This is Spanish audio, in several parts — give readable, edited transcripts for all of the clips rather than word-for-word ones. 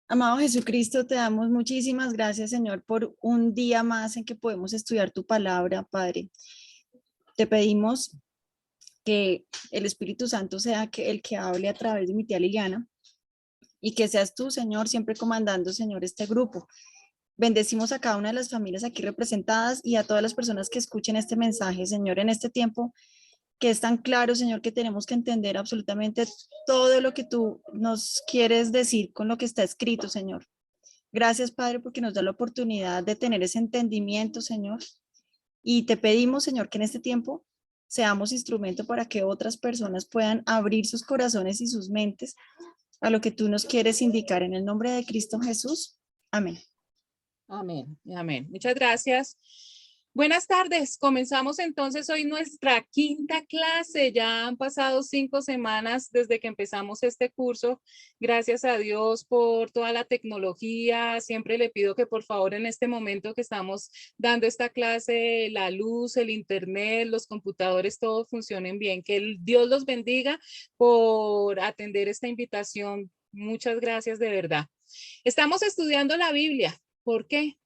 Amado Jesucristo, te damos muchísimas gracias, Señor, por un día más en que podemos estudiar tu palabra, Padre. Te pedimos que el Espíritu Santo sea el que hable a través de mi tía Liliana y que seas tú, Señor, siempre comandando, Señor, este grupo. Bendecimos a cada una de las familias aquí representadas y a todas las personas que escuchen este mensaje, Señor, en este tiempo que es tan claro, Señor, que tenemos que entender absolutamente todo lo que tú nos quieres decir con lo que está escrito, Señor. Gracias, Padre, porque nos da la oportunidad de tener ese entendimiento, Señor. Y te pedimos, Señor, que en este tiempo seamos instrumento para que otras personas puedan abrir sus corazones y sus mentes a lo que tú nos quieres indicar. En el nombre de Cristo Jesús. Amén. Amén, amén. Muchas gracias. Buenas tardes. Comenzamos entonces hoy nuestra quinta clase. Ya han pasado 5 semanas desde que empezamos este curso. Gracias a Dios por toda la tecnología. Siempre le pido que por favor en este momento que estamos dando esta clase, la luz, el internet, los computadores, todo funcionen bien. Que Dios los bendiga por atender esta invitación. Muchas gracias de verdad. Estamos estudiando la Biblia. ¿Por qué?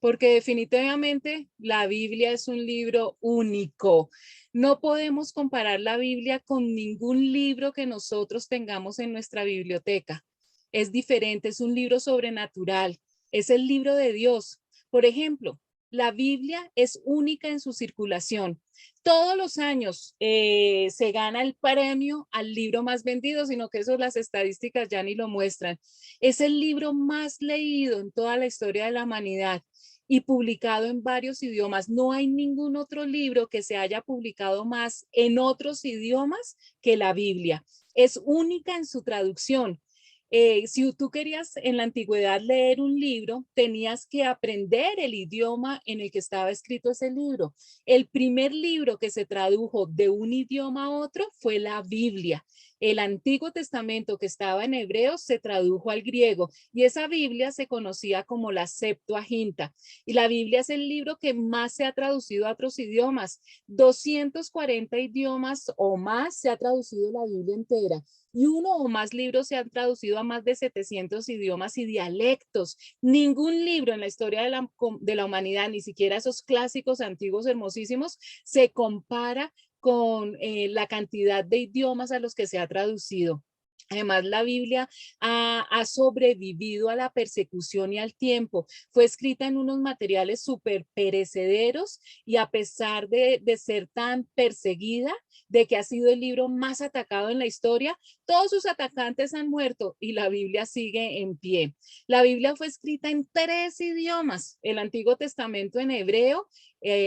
Porque definitivamente la Biblia es un libro único. No podemos comparar la Biblia con ningún libro que nosotros tengamos en nuestra biblioteca. Es diferente, es un libro sobrenatural, es el libro de Dios. Por ejemplo, la Biblia es única en su circulación. Todos los años se gana el premio al libro más vendido, sino que eso las estadísticas ya ni lo muestran. Es el libro más leído en toda la historia de la humanidad y publicado en varios idiomas. No hay ningún otro libro que se haya publicado más en otros idiomas que la Biblia. Es única en su traducción. Si tú querías en la antigüedad leer un libro, tenías que aprender el idioma en el que estaba escrito ese libro. El primer libro que se tradujo de un idioma a otro fue la Biblia. El Antiguo Testamento que estaba en hebreo se tradujo al griego y esa Biblia se conocía como la Septuaginta. Y la Biblia es el libro que más se ha traducido a otros idiomas. 240 idiomas o más se ha traducido la Biblia entera. Y uno o más libros se han traducido a más de 700 idiomas y dialectos. Ningún libro en la historia de la humanidad, ni siquiera esos clásicos antiguos hermosísimos, se compara con la cantidad de idiomas a los que se ha traducido. Además, la Biblia ha sobrevivido a la persecución y al tiempo. Fue escrita en unos materiales súper perecederos y a pesar de ser tan perseguida, de que ha sido el libro más atacado en la historia, todos sus atacantes han muerto y la Biblia sigue en pie. La Biblia fue escrita en 3 idiomas, el Antiguo Testamento en hebreo,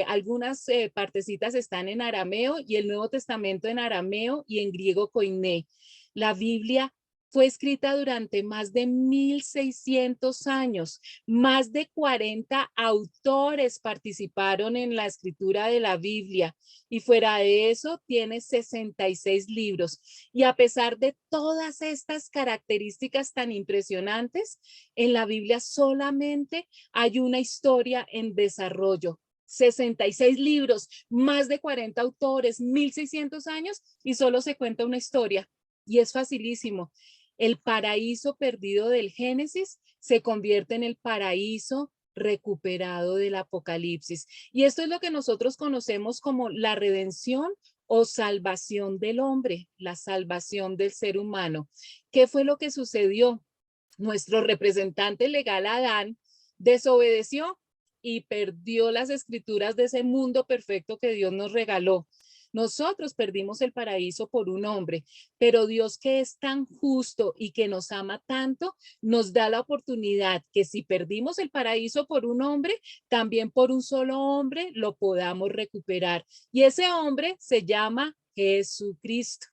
algunas partecitas están en arameo y el Nuevo Testamento en arameo y en griego koiné. La Biblia fue escrita durante más de 1600 años. Más de 40 autores participaron en la escritura de la Biblia y fuera de eso tiene 66 libros. Y a pesar de todas estas características tan impresionantes, en la Biblia solamente hay una historia en desarrollo. 66 libros, más de 40 autores, 1600 años y solo se cuenta una historia. Y es facilísimo. El paraíso perdido del Génesis se convierte en el paraíso recuperado del Apocalipsis. Y esto es lo que nosotros conocemos como la redención o salvación del hombre, la salvación del ser humano. ¿Qué fue lo que sucedió? Nuestro representante legal Adán desobedeció y perdió las escrituras de ese mundo perfecto que Dios nos regaló. Nosotros perdimos el paraíso por un hombre, pero Dios, que es tan justo y que nos ama tanto, nos da la oportunidad que si perdimos el paraíso por un hombre, también por un solo hombre lo podamos recuperar. Y ese hombre se llama Jesucristo.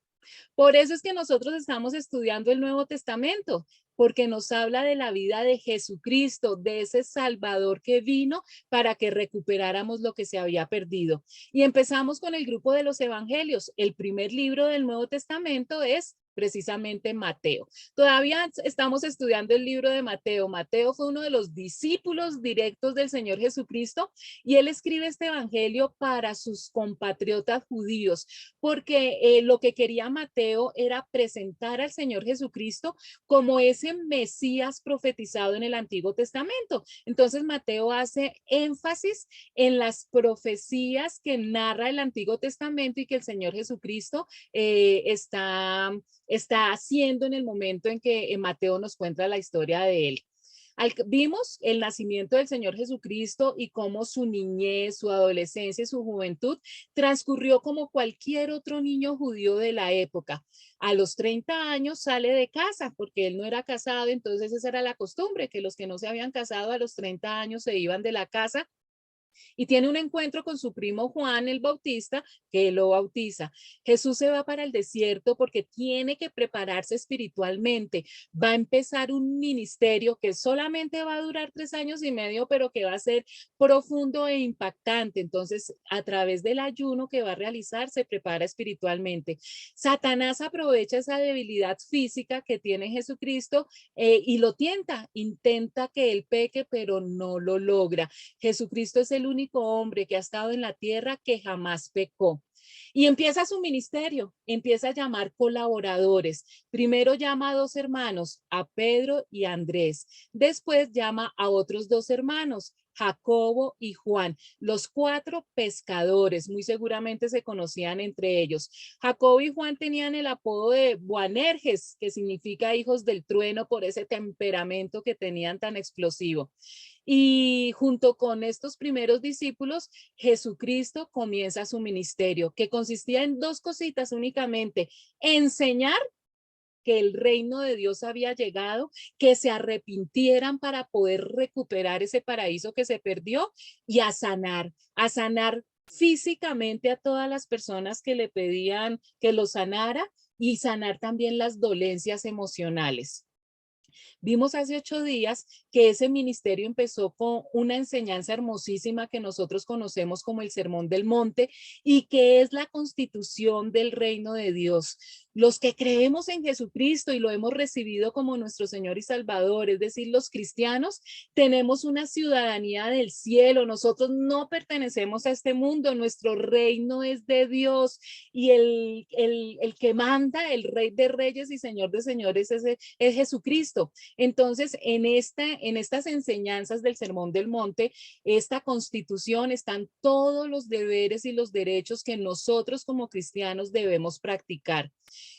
Por eso es que nosotros estamos estudiando el Nuevo Testamento, porque nos habla de la vida de Jesucristo, de ese Salvador que vino para que recuperáramos lo que se había perdido. Y empezamos con el grupo de los Evangelios. El primer libro del Nuevo Testamento es precisamente Mateo. Todavía estamos estudiando el libro de Mateo. Mateo fue uno de los discípulos directos del Señor Jesucristo y él escribe este evangelio para sus compatriotas judíos, porque lo que quería Mateo era presentar al Señor Jesucristo como ese Mesías profetizado en el Antiguo Testamento. Entonces Mateo hace énfasis en las profecías que narra el Antiguo Testamento y que el Señor Jesucristo está haciendo en el momento en que Mateo nos cuenta la historia de él. Vimos el nacimiento del Señor Jesucristo y cómo su niñez, su adolescencia y su juventud transcurrió como cualquier otro niño judío de la época. A los 30 años sale de casa porque él no era casado, entonces esa era la costumbre, que los que no se habían casado a los 30 años se iban de la casa y tiene un encuentro con su primo Juan el Bautista, que lo bautiza. Jesús se va para el desierto porque tiene que prepararse espiritualmente. Va a empezar un ministerio que solamente va a durar 3 años y medio, pero que va a ser profundo e impactante. Entonces, a través del ayuno que va a realizar, se prepara espiritualmente. Satanás aprovecha esa debilidad física que tiene Jesucristo y lo tienta, intenta que él peque, pero no lo logra. Jesucristo es el único hombre que ha estado en la tierra que jamás pecó. Y empieza su ministerio, empieza a llamar colaboradores. Primero llama a 2 hermanos, a Pedro y a Andrés. Después llama a otros 2 hermanos, Jacobo y Juan, los 4 pescadores, muy seguramente se conocían entre ellos. Jacobo y Juan tenían el apodo de Boanerges, que significa hijos del trueno, por ese temperamento que tenían tan explosivo. Y junto con estos primeros discípulos, Jesucristo comienza su ministerio, que consistía en 2 cositas únicamente: enseñar que el reino de Dios había llegado, que se arrepintieran para poder recuperar ese paraíso que se perdió, y a sanar físicamente a todas las personas que le pedían que lo sanara y sanar también las dolencias emocionales. Vimos hace 8 días que ese ministerio empezó con una enseñanza hermosísima que nosotros conocemos como el Sermón del Monte y que es la constitución del reino de Dios. Los que creemos en Jesucristo y lo hemos recibido como nuestro Señor y Salvador, es decir, los cristianos, tenemos una ciudadanía del cielo. Nosotros no pertenecemos a este mundo, nuestro reino es de Dios y el que manda, el Rey de Reyes y Señor de Señores es Jesucristo. Entonces, en estas enseñanzas del Sermón del Monte, esta constitución, están todos los deberes y los derechos que nosotros como cristianos debemos practicar.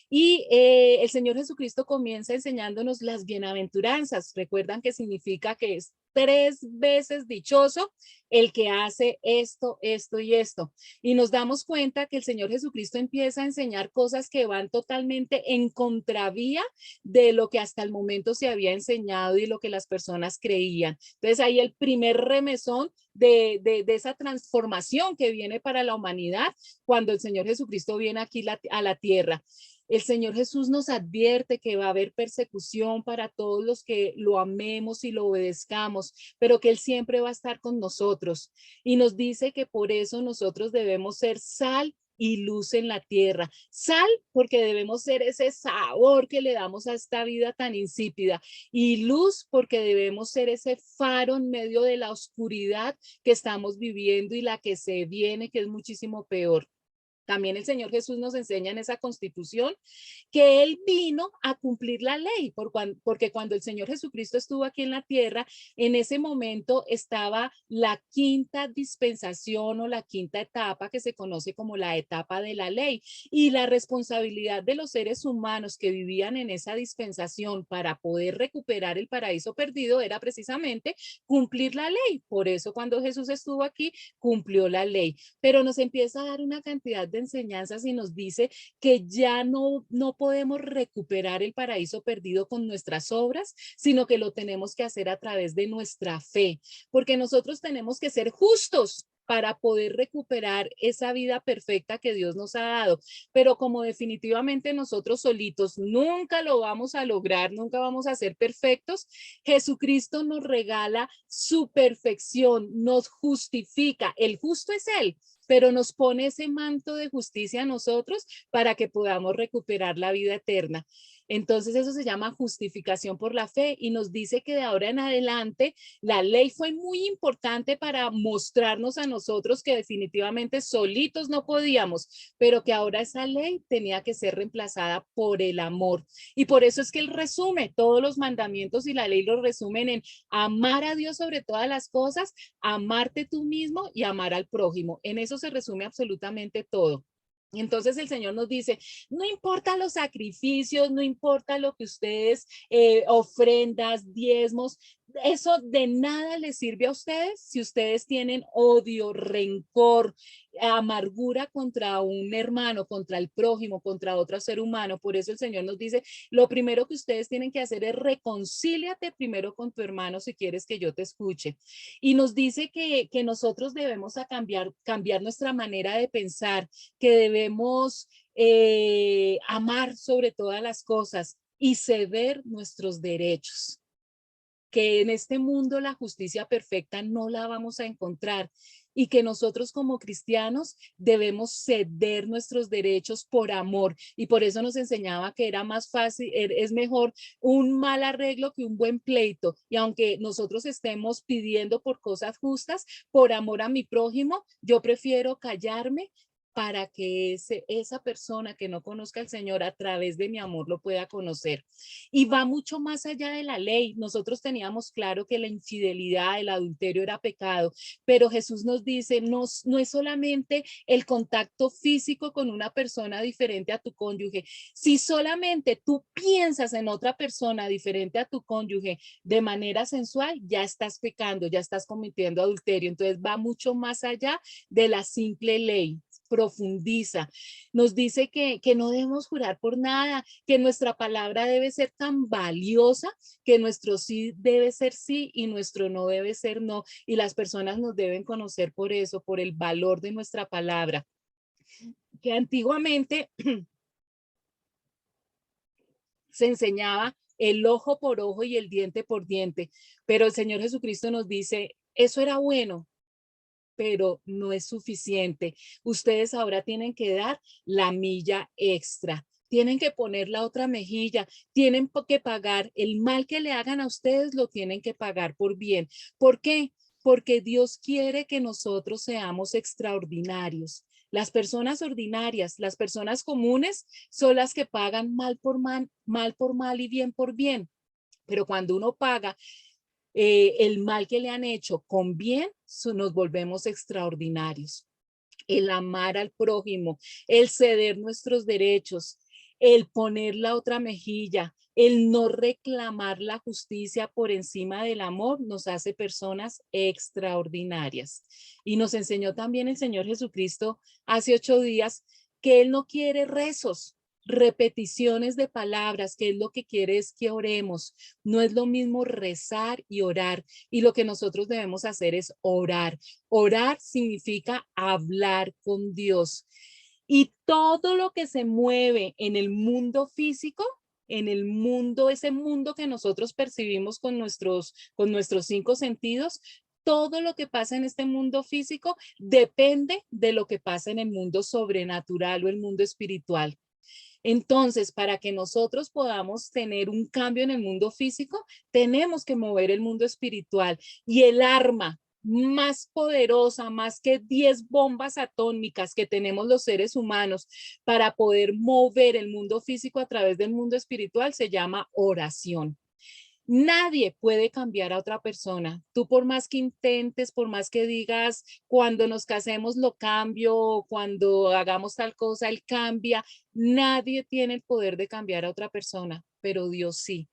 Y el Señor Jesucristo comienza enseñándonos las bienaventuranzas. Recuerdan que significa que es 3 veces dichoso el que hace esto, esto y esto. Y nos damos cuenta que el Señor Jesucristo empieza a enseñar cosas que van totalmente en contravía de lo que hasta el momento se había enseñado y lo que las personas creían. Entonces ahí el primer remesón de esa transformación que viene para la humanidad cuando el Señor Jesucristo viene aquí a la tierra. El Señor Jesús nos advierte que va a haber persecución para todos los que lo amemos y lo obedezcamos, pero que Él siempre va a estar con nosotros. Y nos dice que por eso nosotros debemos ser sal y luz en la tierra. Sal, porque debemos ser ese sabor que le damos a esta vida tan insípida. Y luz, porque debemos ser ese faro en medio de la oscuridad que estamos viviendo y la que se viene, que es muchísimo peor. También el Señor Jesús nos enseña en esa constitución que Él vino a cumplir la ley, porque cuando el Señor Jesucristo estuvo aquí en la tierra, en ese momento estaba la 5ª dispensación o la 5ª etapa que se conoce como la etapa de la ley. Y la responsabilidad de los seres humanos que vivían en esa dispensación para poder recuperar el paraíso perdido era precisamente cumplir la ley. Por eso cuando Jesús estuvo aquí, cumplió la ley. Pero nos empieza a dar una cantidad de enseñanzas y nos dice que ya no podemos recuperar el paraíso perdido con nuestras obras, sino que lo tenemos que hacer a través de nuestra fe, porque nosotros tenemos que ser justos para poder recuperar esa vida perfecta que Dios nos ha dado. Pero como definitivamente nosotros solitos nunca lo vamos a lograr, nunca vamos a ser perfectos, Jesucristo nos regala su perfección, nos justifica. El justo es Él. pero nos pone ese manto de justicia a nosotros para que podamos recuperar la vida eterna. Entonces eso se llama justificación por la fe y nos dice que de ahora en adelante la ley fue muy importante para mostrarnos a nosotros que definitivamente solitos no podíamos, pero que ahora esa ley tenía que ser reemplazada por el amor. Y por eso es que él resume todos los mandamientos y la ley los resumen en amar a Dios sobre todas las cosas, amarte tú mismo y amar al prójimo. En eso se resume absolutamente todo. Entonces el Señor nos dice, no importa los sacrificios, no importa lo que ustedes, ofrendas, diezmos, eso de nada les sirve a ustedes si ustedes tienen odio, rencor, amargura contra un hermano, contra el prójimo, contra otro ser humano. Por eso el Señor nos dice, lo primero que ustedes tienen que hacer es reconcíliate primero con tu hermano si quieres que yo te escuche. Y nos dice que nosotros debemos cambiar nuestra manera de pensar, que debemos amar sobre todas las cosas y ceder nuestros derechos, que en este mundo la justicia perfecta no la vamos a encontrar y que nosotros como cristianos debemos ceder nuestros derechos por amor. Y por eso nos enseñaba que era más fácil, es mejor un mal arreglo que un buen pleito. Y aunque nosotros estemos pidiendo por cosas justas, por amor a mi prójimo, yo prefiero callarme para que esa persona que no conozca al Señor a través de mi amor lo pueda conocer. Y va mucho más allá de la ley. Nosotros teníamos claro que la infidelidad, el adulterio era pecado, pero Jesús nos dice, no es solamente el contacto físico con una persona diferente a tu cónyuge. Si solamente tú piensas en otra persona diferente a tu cónyuge de manera sensual, ya estás pecando, ya estás cometiendo adulterio. Entonces va mucho más allá de la simple ley, profundiza, nos dice que no debemos jurar por nada, que nuestra palabra debe ser tan valiosa, que nuestro sí debe ser sí y nuestro no debe ser no, y las personas nos deben conocer por eso, por el valor de nuestra palabra, que antiguamente se enseñaba el ojo por ojo y el diente por diente, pero el Señor Jesucristo nos dice, eso era bueno, pero no es suficiente. Ustedes ahora tienen que dar la milla extra. Tienen que poner la otra mejilla, tienen que pagar el mal que le hagan a ustedes, lo tienen que pagar por bien. ¿Por qué? Porque Dios quiere que nosotros seamos extraordinarios. Las personas ordinarias, las personas comunes son las que pagan mal por mal y bien por bien. Pero cuando uno paga el mal que le han hecho con bien, nos volvemos extraordinarios. El amar al prójimo, el ceder nuestros derechos, el poner la otra mejilla, el no reclamar la justicia por encima del amor, nos hace personas extraordinarias. Y nos enseñó también el Señor Jesucristo hace 8 días que Él no quiere rezos, repeticiones de palabras, que es lo que quiere es que oremos. No es lo mismo rezar y orar. Y lo que nosotros debemos hacer es orar. Orar significa hablar con Dios. Y todo lo que se mueve en el mundo físico, en el mundo, ese mundo que nosotros percibimos con nuestros 5 sentidos, todo lo que pasa en este mundo físico depende de lo que pasa en el mundo sobrenatural o el mundo espiritual. Entonces, para que nosotros podamos tener un cambio en el mundo físico, tenemos que mover el mundo espiritual. Y el arma más poderosa, más que 10 bombas atómicas que tenemos los seres humanos para poder mover el mundo físico a través del mundo espiritual, se llama oración. Nadie puede cambiar a otra persona. Tú por más que intentes, por más que digas, cuando nos casemos lo cambio, cuando hagamos tal cosa, él cambia. Nadie tiene el poder de cambiar a otra persona, pero Dios sí.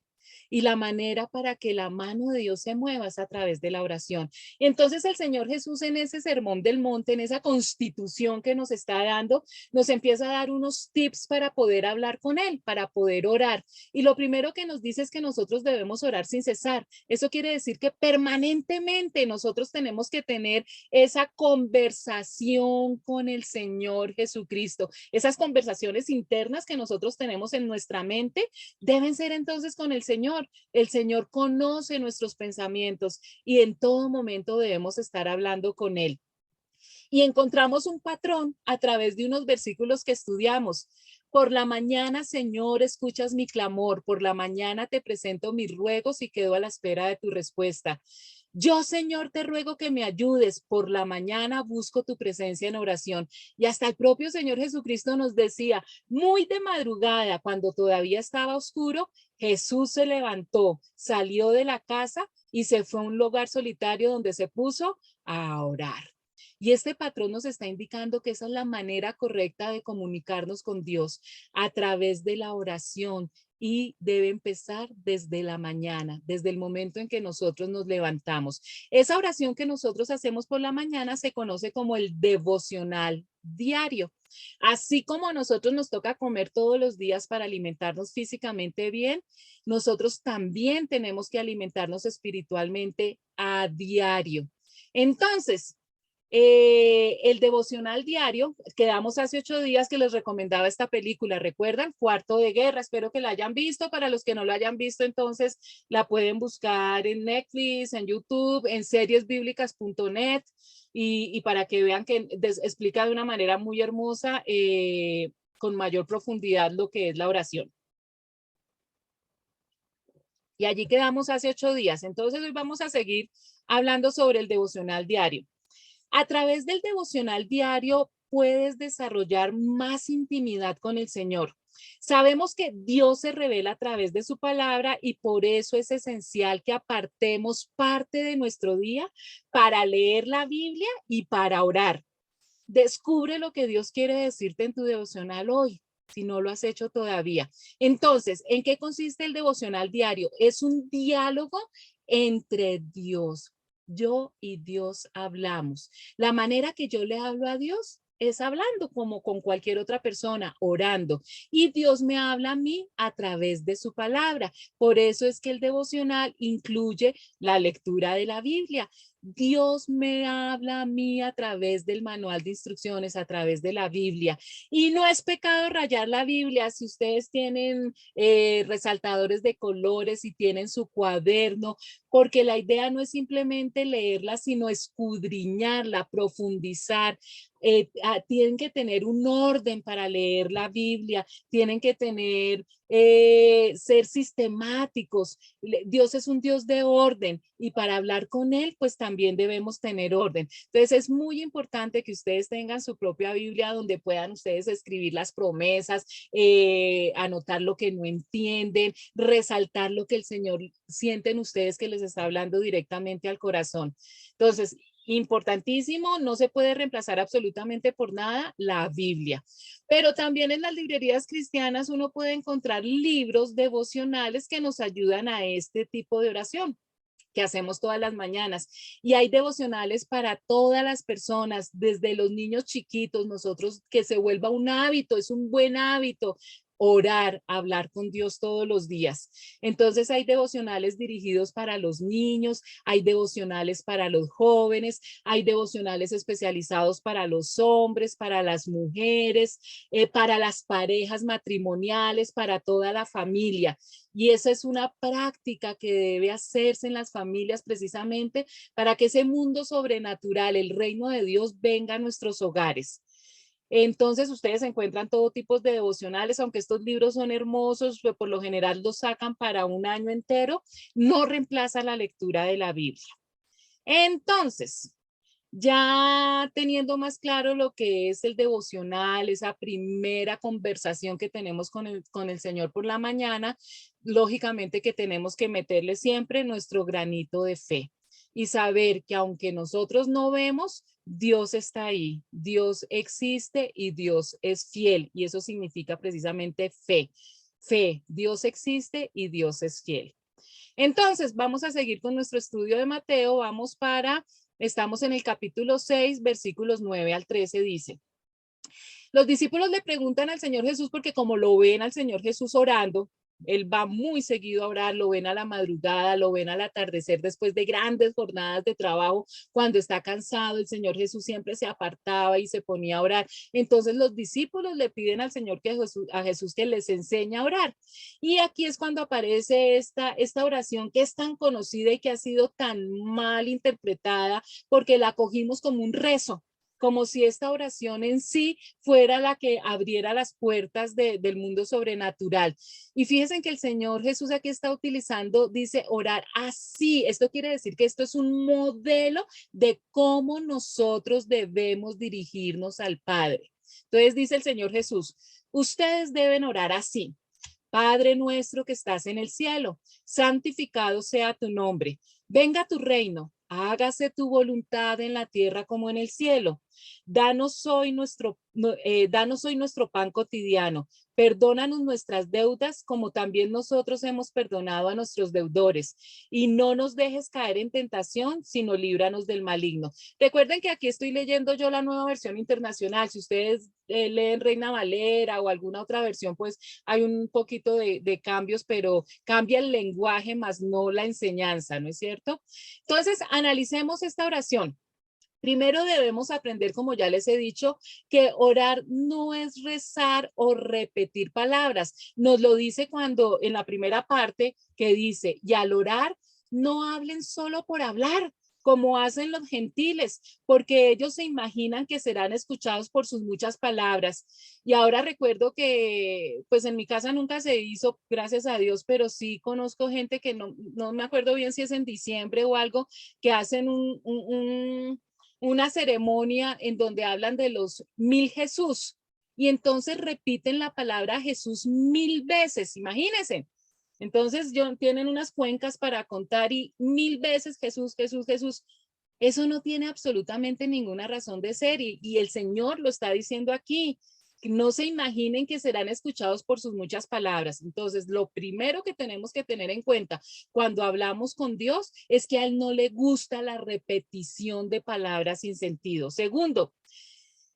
Y la manera para que la mano de Dios se mueva es a través de la oración. Entonces el Señor Jesús en ese sermón del monte, en esa constitución que nos está dando, nos empieza a dar unos tips para poder hablar con Él, para poder orar. Y lo primero que nos dice es que nosotros debemos orar sin cesar. Eso quiere decir que permanentemente nosotros tenemos que tener esa conversación con el Señor Jesucristo. Esas conversaciones internas que nosotros tenemos en nuestra mente deben ser entonces con el Señor. El Señor conoce nuestros pensamientos y en todo momento debemos estar hablando con Él. Y encontramos un patrón a través de unos versículos que estudiamos. Por la mañana, Señor, escuchas mi clamor. Por la mañana te presento mis ruegos y quedo a la espera de tu respuesta. Yo, Señor, te ruego que me ayudes. Por la mañana busco tu presencia en oración. Y hasta el propio Señor Jesucristo nos decía, muy de madrugada, cuando todavía estaba oscuro, Jesús se levantó, salió de la casa y se fue a un lugar solitario donde se puso a orar. Y este patrón nos está indicando que esa es la manera correcta de comunicarnos con Dios, a través de la oración, y debe empezar desde la mañana, desde el momento en que nosotros nos levantamos. Esa oración que nosotros hacemos por la mañana se conoce como el devocional diario. Así como a nosotros nos toca comer todos los días para alimentarnos físicamente bien, nosotros también tenemos que alimentarnos espiritualmente a diario. Entonces, el devocional diario, quedamos hace 8 días que les recomendaba esta película, ¿recuerdan? Cuarto de Guerra, espero que la hayan visto. Para los que no la hayan visto, entonces la pueden buscar en Netflix, en YouTube, en seriesbiblicas.net, y para que vean que explica de una manera muy hermosa, con mayor profundidad, lo que es la oración. Y allí quedamos hace 8 días. Entonces hoy vamos a seguir hablando sobre el devocional diario. A través del devocional diario puedes desarrollar más intimidad con el Señor. Sabemos que Dios se revela a través de su palabra y por eso es esencial que apartemos parte de nuestro día para leer la Biblia y para orar. Descubre lo que Dios quiere decirte en tu devocional hoy, si no lo has hecho todavía. Entonces, ¿en qué consiste el devocional diario? Es un diálogo entre Dios. Yo y Dios hablamos. La manera que yo le hablo a Dios es hablando como con cualquier otra persona, orando. Y Dios me habla a mí a través de su palabra. Por eso es que el devocional incluye la lectura de la Biblia. Dios me habla a mí a través del manual de instrucciones, a través de la Biblia. Y no es pecado rayar la Biblia. Si ustedes tienen resaltadores de colores y tienen su cuaderno, porque la idea no es simplemente leerla, sino escudriñarla, profundizar. Tienen que tener un orden para leer la Biblia, tienen que tener, ser sistemáticos. Dios es un Dios de orden y para hablar con Él, pues también debemos tener orden. Entonces es muy importante que ustedes tengan su propia Biblia donde puedan ustedes escribir las promesas, anotar lo que no entienden, resaltar lo que el Señor sienten ustedes que les está hablando directamente al corazón. Entonces, importantísimo, no se puede reemplazar absolutamente por nada la Biblia. Pero también en las librerías cristianas uno puede encontrar libros devocionales que nos ayudan a este tipo de oración que hacemos todas las mañanas. Y hay devocionales para todas las personas, desde los niños chiquitos, nosotros que se vuelva un hábito, es un buen hábito orar, hablar con Dios todos los días. Entonces hay devocionales dirigidos para los niños, hay devocionales para los jóvenes, hay devocionales especializados para los hombres, para las mujeres, para las parejas matrimoniales, para toda la familia. Y esa es una práctica que debe hacerse en las familias precisamente para que ese mundo sobrenatural, el reino de Dios, venga a nuestros hogares. Entonces ustedes encuentran todo tipo de devocionales, aunque estos libros son hermosos, pues por lo general los sacan para un año entero, no reemplaza la lectura de la Biblia. Entonces, ya teniendo más claro lo que es el devocional, esa primera conversación que tenemos con el Señor por la mañana, lógicamente que tenemos que meterle siempre nuestro granito de fe y saber que aunque nosotros no vemos, Dios está ahí, Dios existe y Dios es fiel. Y eso significa precisamente fe. Fe, Dios existe y Dios es fiel. Entonces, vamos a seguir con nuestro estudio de Mateo. Estamos en el capítulo 6, versículos 9 al 13, dice. Los discípulos le preguntan al Señor Jesús porque como lo ven al Señor Jesús orando, él va muy seguido a orar, lo ven a la madrugada, lo ven al atardecer después de grandes jornadas de trabajo, cuando está cansado, el Señor Jesús siempre se apartaba y se ponía a orar. Entonces los discípulos le piden al Señor a Jesús que les enseñe a orar. Y aquí es cuando aparece esta oración que es tan conocida y que ha sido tan mal interpretada porque la cogimos como un rezo. como si esta oración en sí fuera la que abriera las puertas del mundo sobrenatural. Y fíjense que el Señor Jesús aquí está utilizando, dice orar así. Esto quiere decir que esto es un modelo de cómo nosotros debemos dirigirnos al Padre. Entonces dice el Señor Jesús, ustedes deben orar así. Padre nuestro que estás en el cielo, santificado sea tu nombre. Venga tu reino, hágase tu voluntad en la tierra como en el cielo. Danos hoy nuestro pan cotidiano. Perdónanos nuestras deudas como también nosotros hemos perdonado a nuestros deudores. Y no nos dejes caer en tentación, sino líbranos del maligno. Recuerden que aquí estoy leyendo yo la nueva versión internacional. Si ustedes leen Reina Valera o alguna otra versión, pues hay un poquito de cambios, pero cambia el lenguaje más no la enseñanza, ¿no es cierto? Entonces, analicemos esta oración. Primero debemos aprender, como ya les he dicho, que orar no es rezar o repetir palabras. Nos lo dice cuando en la primera parte que dice, y al orar no hablen solo por hablar, como hacen los gentiles, porque ellos se imaginan que serán escuchados por sus muchas palabras. Y ahora recuerdo que, pues en mi casa nunca se hizo, gracias a Dios, pero sí conozco gente que no me acuerdo bien si es en diciembre o algo, que hacen una ceremonia en donde hablan de los 1000 Jesús y entonces repiten la palabra Jesús 1000 veces, imagínense. Entonces tienen unas cuencas para contar y 1000 veces Jesús, Jesús, Jesús. Eso no tiene absolutamente ninguna razón de ser y el Señor lo está diciendo aquí. No se imaginen que serán escuchados por sus muchas palabras. Entonces, lo primero que tenemos que tener en cuenta cuando hablamos con Dios es que a Él no le gusta la repetición de palabras sin sentido. Segundo,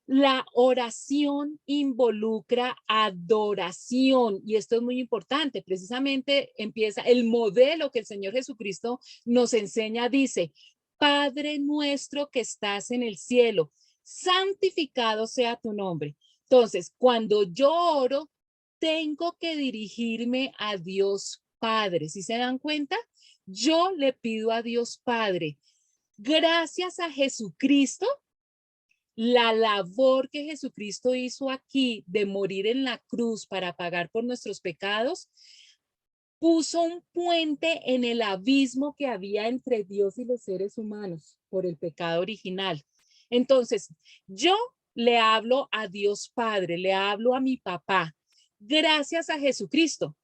la oración involucra adoración y esto es muy importante. Precisamente empieza el modelo que el Señor Jesucristo nos enseña, dice, Padre nuestro que estás en el cielo, santificado sea tu nombre. Entonces, cuando yo oro, tengo que dirigirme a Dios Padre. ¿Sí se dan cuenta? Yo le pido a Dios Padre, gracias a Jesucristo, la labor que Jesucristo hizo aquí de morir en la cruz para pagar por nuestros pecados, puso un puente en el abismo que había entre Dios y los seres humanos por el pecado original. Entonces, yo le hablo a Dios Padre, le hablo a mi papá, gracias a Jesucristo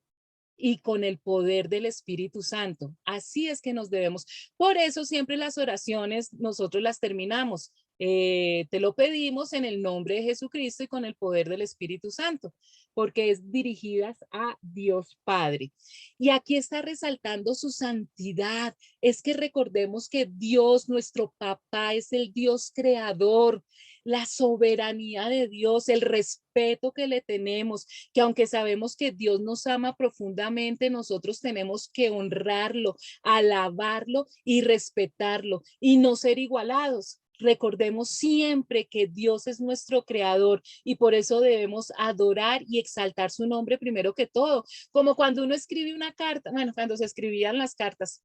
y con el poder del Espíritu Santo. Así es que nos debemos. Por eso siempre las oraciones nosotros las terminamos. Te lo pedimos en el nombre de Jesucristo y con el poder del Espíritu Santo, porque es dirigidas a Dios Padre. Y aquí está resaltando su santidad. Es que recordemos que Dios, nuestro papá, es el Dios creador, la soberanía de Dios, el respeto que le tenemos, que aunque sabemos que Dios nos ama profundamente, nosotros tenemos que honrarlo, alabarlo y respetarlo y no ser igualados. Recordemos siempre que Dios es nuestro creador y por eso debemos adorar y exaltar su nombre primero que todo, como cuando uno escribe una carta, bueno, cuando se escribían las cartas.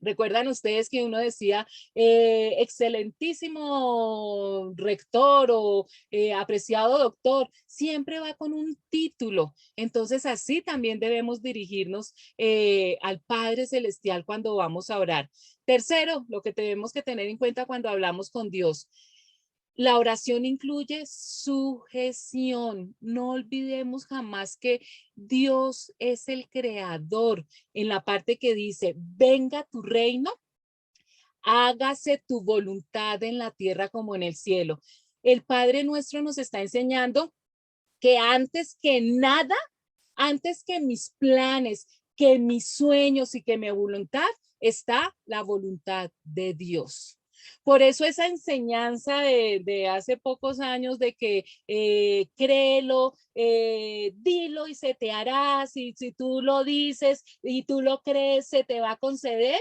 ¿Recuerdan ustedes que uno decía excelentísimo rector o apreciado doctor? Siempre va con un título. Entonces así también debemos dirigirnos al Padre Celestial cuando vamos a orar. Tercero, lo que tenemos que tener en cuenta cuando hablamos con Dios. La oración incluye sujeción. No olvidemos jamás que Dios es el creador. En la parte que dice, venga tu reino, hágase tu voluntad en la tierra como en el cielo. El Padre nuestro nos está enseñando que antes que nada, antes que mis planes, que mis sueños y que mi voluntad, está la voluntad de Dios. Por eso esa enseñanza de hace pocos años de que créelo, dilo y se te hará, si tú lo dices y tú lo crees, se te va a conceder.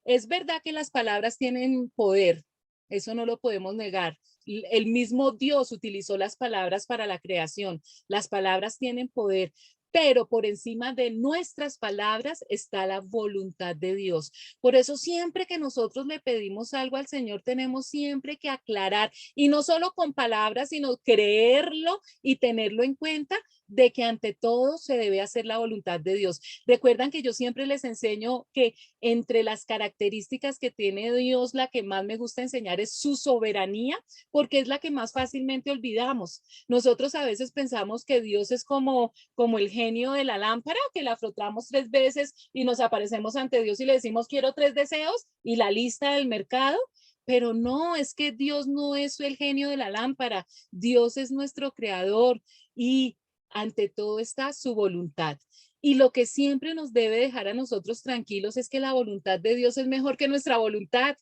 Es verdad que las palabras tienen poder, eso no lo podemos negar. El mismo Dios utilizó las palabras para la creación. Las palabras tienen poder, pero por encima de nuestras palabras está la voluntad de Dios. Por eso siempre que nosotros le pedimos algo al Señor, tenemos siempre que aclarar, y no solo con palabras, sino creerlo y tenerlo en cuenta, de que ante todo se debe hacer la voluntad de Dios. Recuerdan que yo siempre les enseño que entre las características que tiene Dios, la que más me gusta enseñar es su soberanía, porque es la que más fácilmente olvidamos. Nosotros a veces pensamos que Dios es como el genio de la lámpara, que la frotamos 3 veces y nos aparecemos ante Dios y le decimos quiero 3 deseos y la lista del mercado. Pero no, es que Dios no es el genio de la lámpara. Dios es nuestro creador y ante todo está su voluntad. Y lo que siempre nos debe dejar a nosotros tranquilos es que la voluntad de Dios es mejor que nuestra voluntad.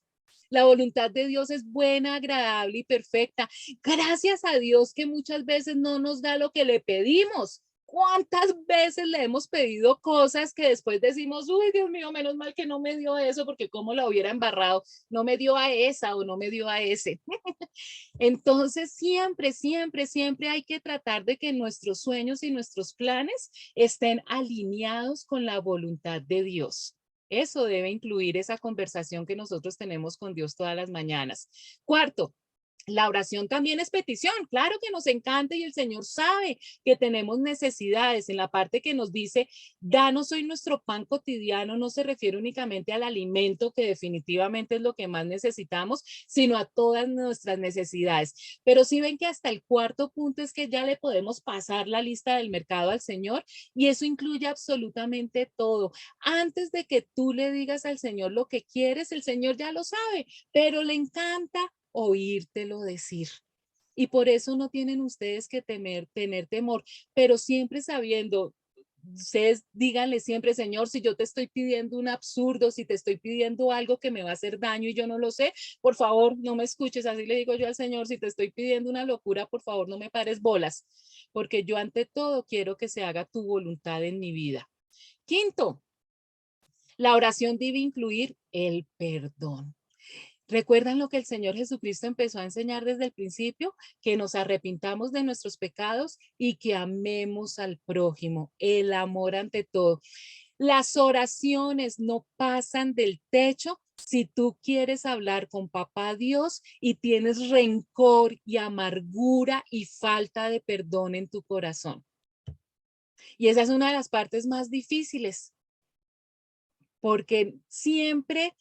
La voluntad de Dios es buena, agradable y perfecta. Gracias a Dios que muchas veces no nos da lo que le pedimos. ¿Cuántas veces le hemos pedido cosas que después decimos, uy, Dios mío, menos mal que no me dio eso, porque cómo la hubiera embarrado, no me dio a esa o no me dio a ese? Entonces, siempre, siempre, siempre hay que tratar de que nuestros sueños y nuestros planes estén alineados con la voluntad de Dios. Eso debe incluir esa conversación que nosotros tenemos con Dios todas las mañanas. Cuarto, la oración también es petición, claro que nos encanta y el Señor sabe que tenemos necesidades. En la parte que nos dice, danos hoy nuestro pan cotidiano, no se refiere únicamente al alimento, que definitivamente es lo que más necesitamos, sino a todas nuestras necesidades. Pero sí ven que hasta el cuarto punto es que ya le podemos pasar la lista del mercado al Señor y eso incluye absolutamente todo. Antes de que tú le digas al Señor lo que quieres, el Señor ya lo sabe, pero le encanta oírtelo decir. Y por eso no tienen ustedes que tener temor, pero siempre sabiendo, ustedes díganle siempre, Señor, si yo te estoy pidiendo un absurdo, si te estoy pidiendo algo que me va a hacer daño y yo no lo sé, por favor, no me escuches. Así le digo yo al Señor, si te estoy pidiendo una locura, por favor, no me pares bolas, porque yo ante todo quiero que se haga tu voluntad en mi vida. Quinto, la oración debe incluir el perdón. ¿Recuerdan lo que el Señor Jesucristo empezó a enseñar desde el principio? Que nos arrepintamos de nuestros pecados y que amemos al prójimo, el amor ante todo. Las oraciones no pasan del techo si tú quieres hablar con papá Dios y tienes rencor y amargura y falta de perdón en tu corazón. Y esa es una de las partes más difíciles, porque siempre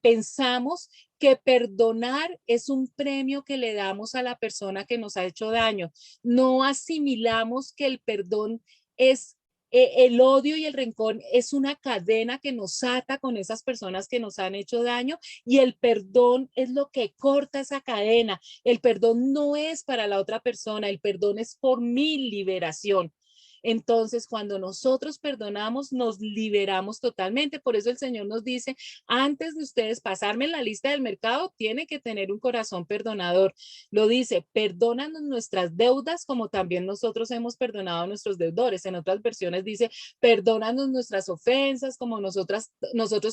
pensamos que perdonar es un premio que le damos a la persona que nos ha hecho daño. No asimilamos que el perdón es el odio y el rencor es una cadena que nos ata con esas personas que nos han hecho daño y el perdón es lo que corta esa cadena. El perdón no es para la otra persona, el perdón es por mi liberación. Entonces, cuando nosotros perdonamos, nos liberamos totalmente. Por eso el Señor nos dice, antes de ustedes pasarme en la lista del mercado, tiene que tener un corazón perdonador. Lo dice, perdónanos nuestras deudas como también nosotros hemos perdonado a nuestros deudores. En otras versiones dice, perdónanos nuestras ofensas como nosotros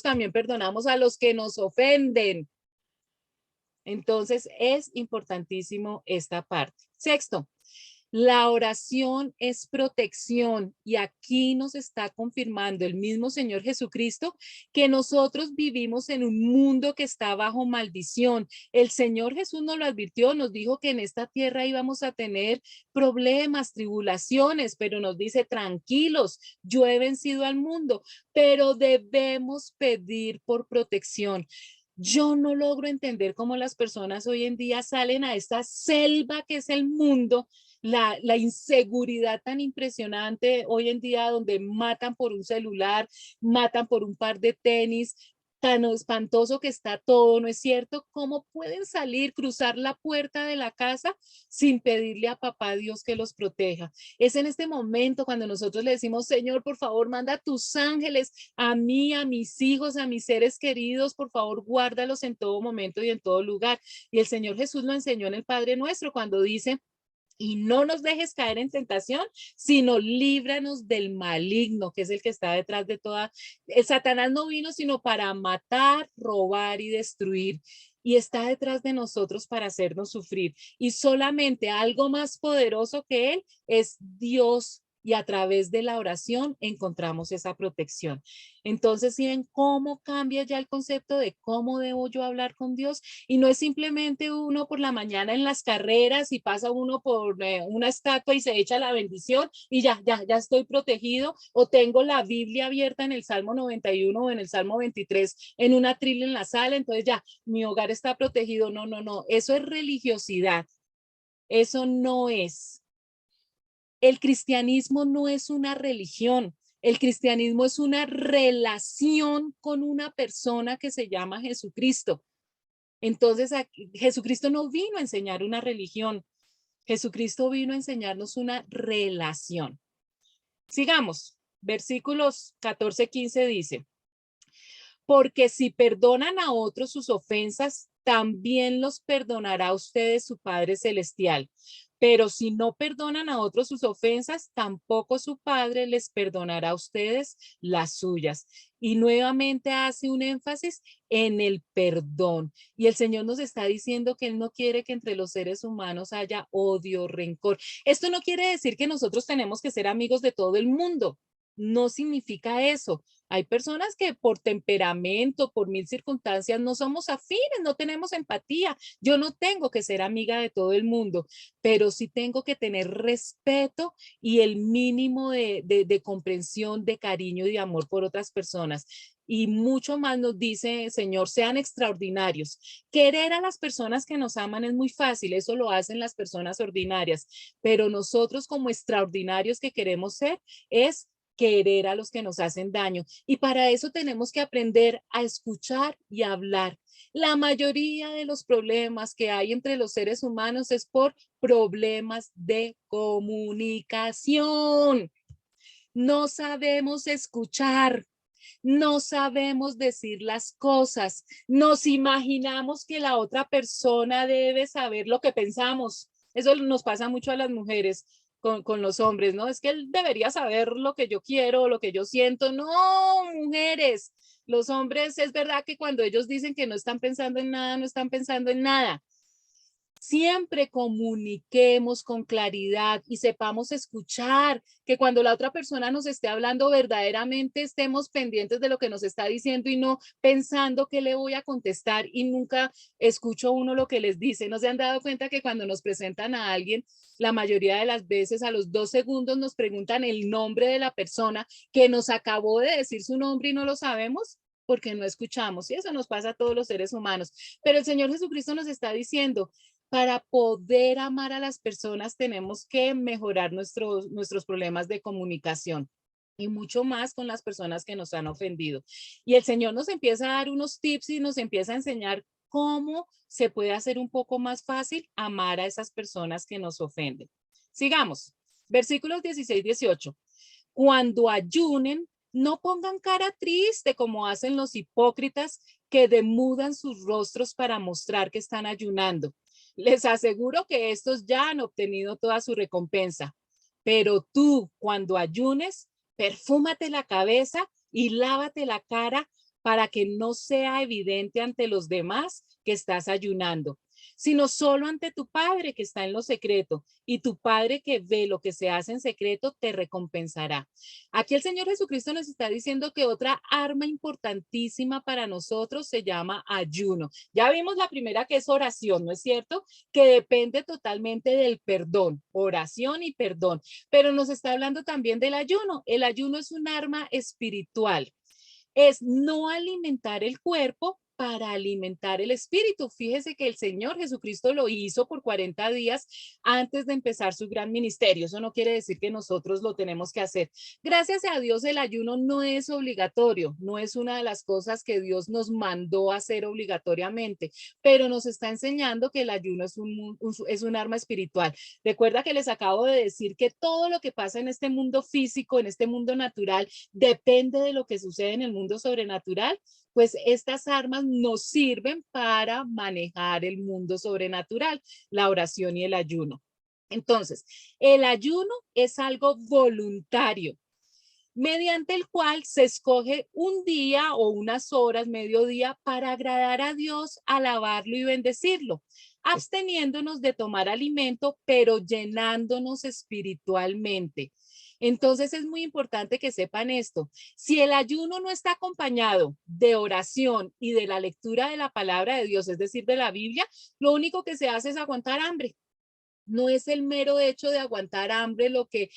también perdonamos a los que nos ofenden. Entonces, es importantísimo esta parte. Sexto, la oración es protección y aquí nos está confirmando el mismo Señor Jesucristo que nosotros vivimos en un mundo que está bajo maldición. El Señor Jesús nos lo advirtió, nos dijo que en esta tierra íbamos a tener problemas, tribulaciones, pero nos dice tranquilos, yo he vencido al mundo, pero debemos pedir por protección. Yo no logro entender cómo las personas hoy en día salen a esta selva que es el mundo, la inseguridad tan impresionante hoy en día donde matan por un celular, matan por un par de tenis, tan espantoso que está todo, ¿no es cierto? ¿Cómo pueden salir, cruzar la puerta de la casa sin pedirle a papá Dios que los proteja? Es en este momento cuando nosotros le decimos, Señor, por favor, manda a tus ángeles a mí, a mis hijos, a mis seres queridos, por favor, guárdalos en todo momento y en todo lugar. Y el Señor Jesús lo enseñó en el Padre Nuestro cuando dice, y no nos dejes caer en tentación, sino líbranos del maligno, que es el que está detrás de toda. El Satanás no vino sino para matar, robar y destruir. y está detrás de nosotros para hacernos sufrir. Y solamente algo más poderoso que Él es Dios, y a través de la oración encontramos esa protección. Entonces, ¿sí ven cómo cambia ya el concepto de cómo debo yo hablar con Dios? Y no es simplemente uno por la mañana en las carreras y pasa uno por una estatua y se echa la bendición y ya estoy protegido, o tengo la Biblia abierta en el Salmo 91 o en el Salmo 23 en una trila en la sala, entonces ya mi hogar está protegido. No, no, no, eso es religiosidad. Eso no es. El cristianismo no es una religión. El cristianismo es una relación con una persona que se llama Jesucristo. Entonces, Jesucristo no vino a enseñar una religión. Jesucristo vino a enseñarnos una relación. Sigamos. Versículos 14-15 dice: porque si perdonan a otros sus ofensas, también los perdonará a ustedes su Padre Celestial. Pero si no perdonan a otros sus ofensas, tampoco su Padre les perdonará a ustedes las suyas. Y nuevamente hace un énfasis en el perdón. Y el Señor nos está diciendo que Él no quiere que entre los seres humanos haya odio, rencor. Esto no quiere decir que nosotros tenemos que ser amigos de todo el mundo. No significa eso. Hay personas que por temperamento, por mil circunstancias, no somos afines, no tenemos empatía. Yo no tengo que ser amiga de todo el mundo, pero sí tengo que tener respeto y el mínimo de comprensión, de cariño y de amor por otras personas. Y mucho más nos dice, Señor, sean extraordinarios. Querer a las personas que nos aman es muy fácil, eso lo hacen las personas ordinarias, pero nosotros como extraordinarios que queremos ser es querer a los que nos hacen daño. Y para eso tenemos que aprender a escuchar y a hablar. La mayoría de los problemas que hay entre los seres humanos es por problemas de comunicación. No sabemos escuchar, no sabemos decir las cosas, nos imaginamos que la otra persona debe saber lo que pensamos. Eso nos pasa mucho a las mujeres con los hombres, ¿no? Es que él debería saber lo que yo quiero, lo que yo siento. No, mujeres, los hombres es verdad que cuando ellos dicen que no están pensando en nada, no están pensando en nada. Siempre comuniquemos con claridad y sepamos escuchar, que cuando la otra persona nos esté hablando verdaderamente estemos pendientes de lo que nos está diciendo y no pensando qué le voy a contestar y nunca escucho uno lo que les dice. ¿No se han dado cuenta que cuando nos presentan a alguien, la mayoría de las veces a los 2 segundos nos preguntan el nombre de la persona que nos acabó de decir su nombre y no lo sabemos? Porque no escuchamos, y eso nos pasa a todos los seres humanos. Pero el Señor Jesucristo nos está diciendo, para poder amar a las personas tenemos que mejorar nuestros problemas de comunicación y mucho más con las personas que nos han ofendido. Y el Señor nos empieza a dar unos tips y nos empieza a enseñar cómo se puede hacer un poco más fácil amar a esas personas que nos ofenden. Sigamos. Versículos 16-18. Cuando ayunen, no pongan cara triste como hacen los hipócritas que demudan sus rostros para mostrar que están ayunando. Les aseguro que estos ya han obtenido toda su recompensa. Pero tú, cuando ayunes, perfúmate la cabeza y lávate la cara para que no sea evidente ante los demás que estás ayunando, sino solo ante tu Padre que está en lo secreto, y tu Padre que ve lo que se hace en secreto te recompensará. Aquí el Señor Jesucristo nos está diciendo que otra arma importantísima para nosotros se llama ayuno. Ya vimos la primera, que es oración, ¿no es cierto? Que depende totalmente del perdón, oración y perdón, pero nos está hablando también del ayuno. El ayuno es un arma espiritual, es no alimentar el cuerpo para alimentar el espíritu. Fíjese que el Señor Jesucristo lo hizo por 40 días antes de empezar su gran ministerio. Eso no quiere decir que nosotros lo tenemos que hacer. Gracias a Dios, el ayuno no es obligatorio, no es una de las cosas que Dios nos mandó a hacer obligatoriamente, pero nos está enseñando que el ayuno es un arma espiritual. Recuerda que les acabo de decir que todo lo que pasa en este mundo físico, en este mundo natural, depende de lo que sucede en el mundo sobrenatural. Pues estas armas nos sirven para manejar el mundo sobrenatural, la oración y el ayuno. Entonces, el ayuno es algo voluntario. mediante el cual se escoge un día o unas horas, mediodía, para agradar a Dios, alabarlo y bendecirlo, absteniéndonos de tomar alimento, pero llenándonos espiritualmente. Entonces es muy importante que sepan esto. Si el ayuno no está acompañado de oración y de la lectura de la palabra de Dios, es decir, de la Biblia, lo único que se hace es aguantar hambre. No es el mero hecho de aguantar hambre lo que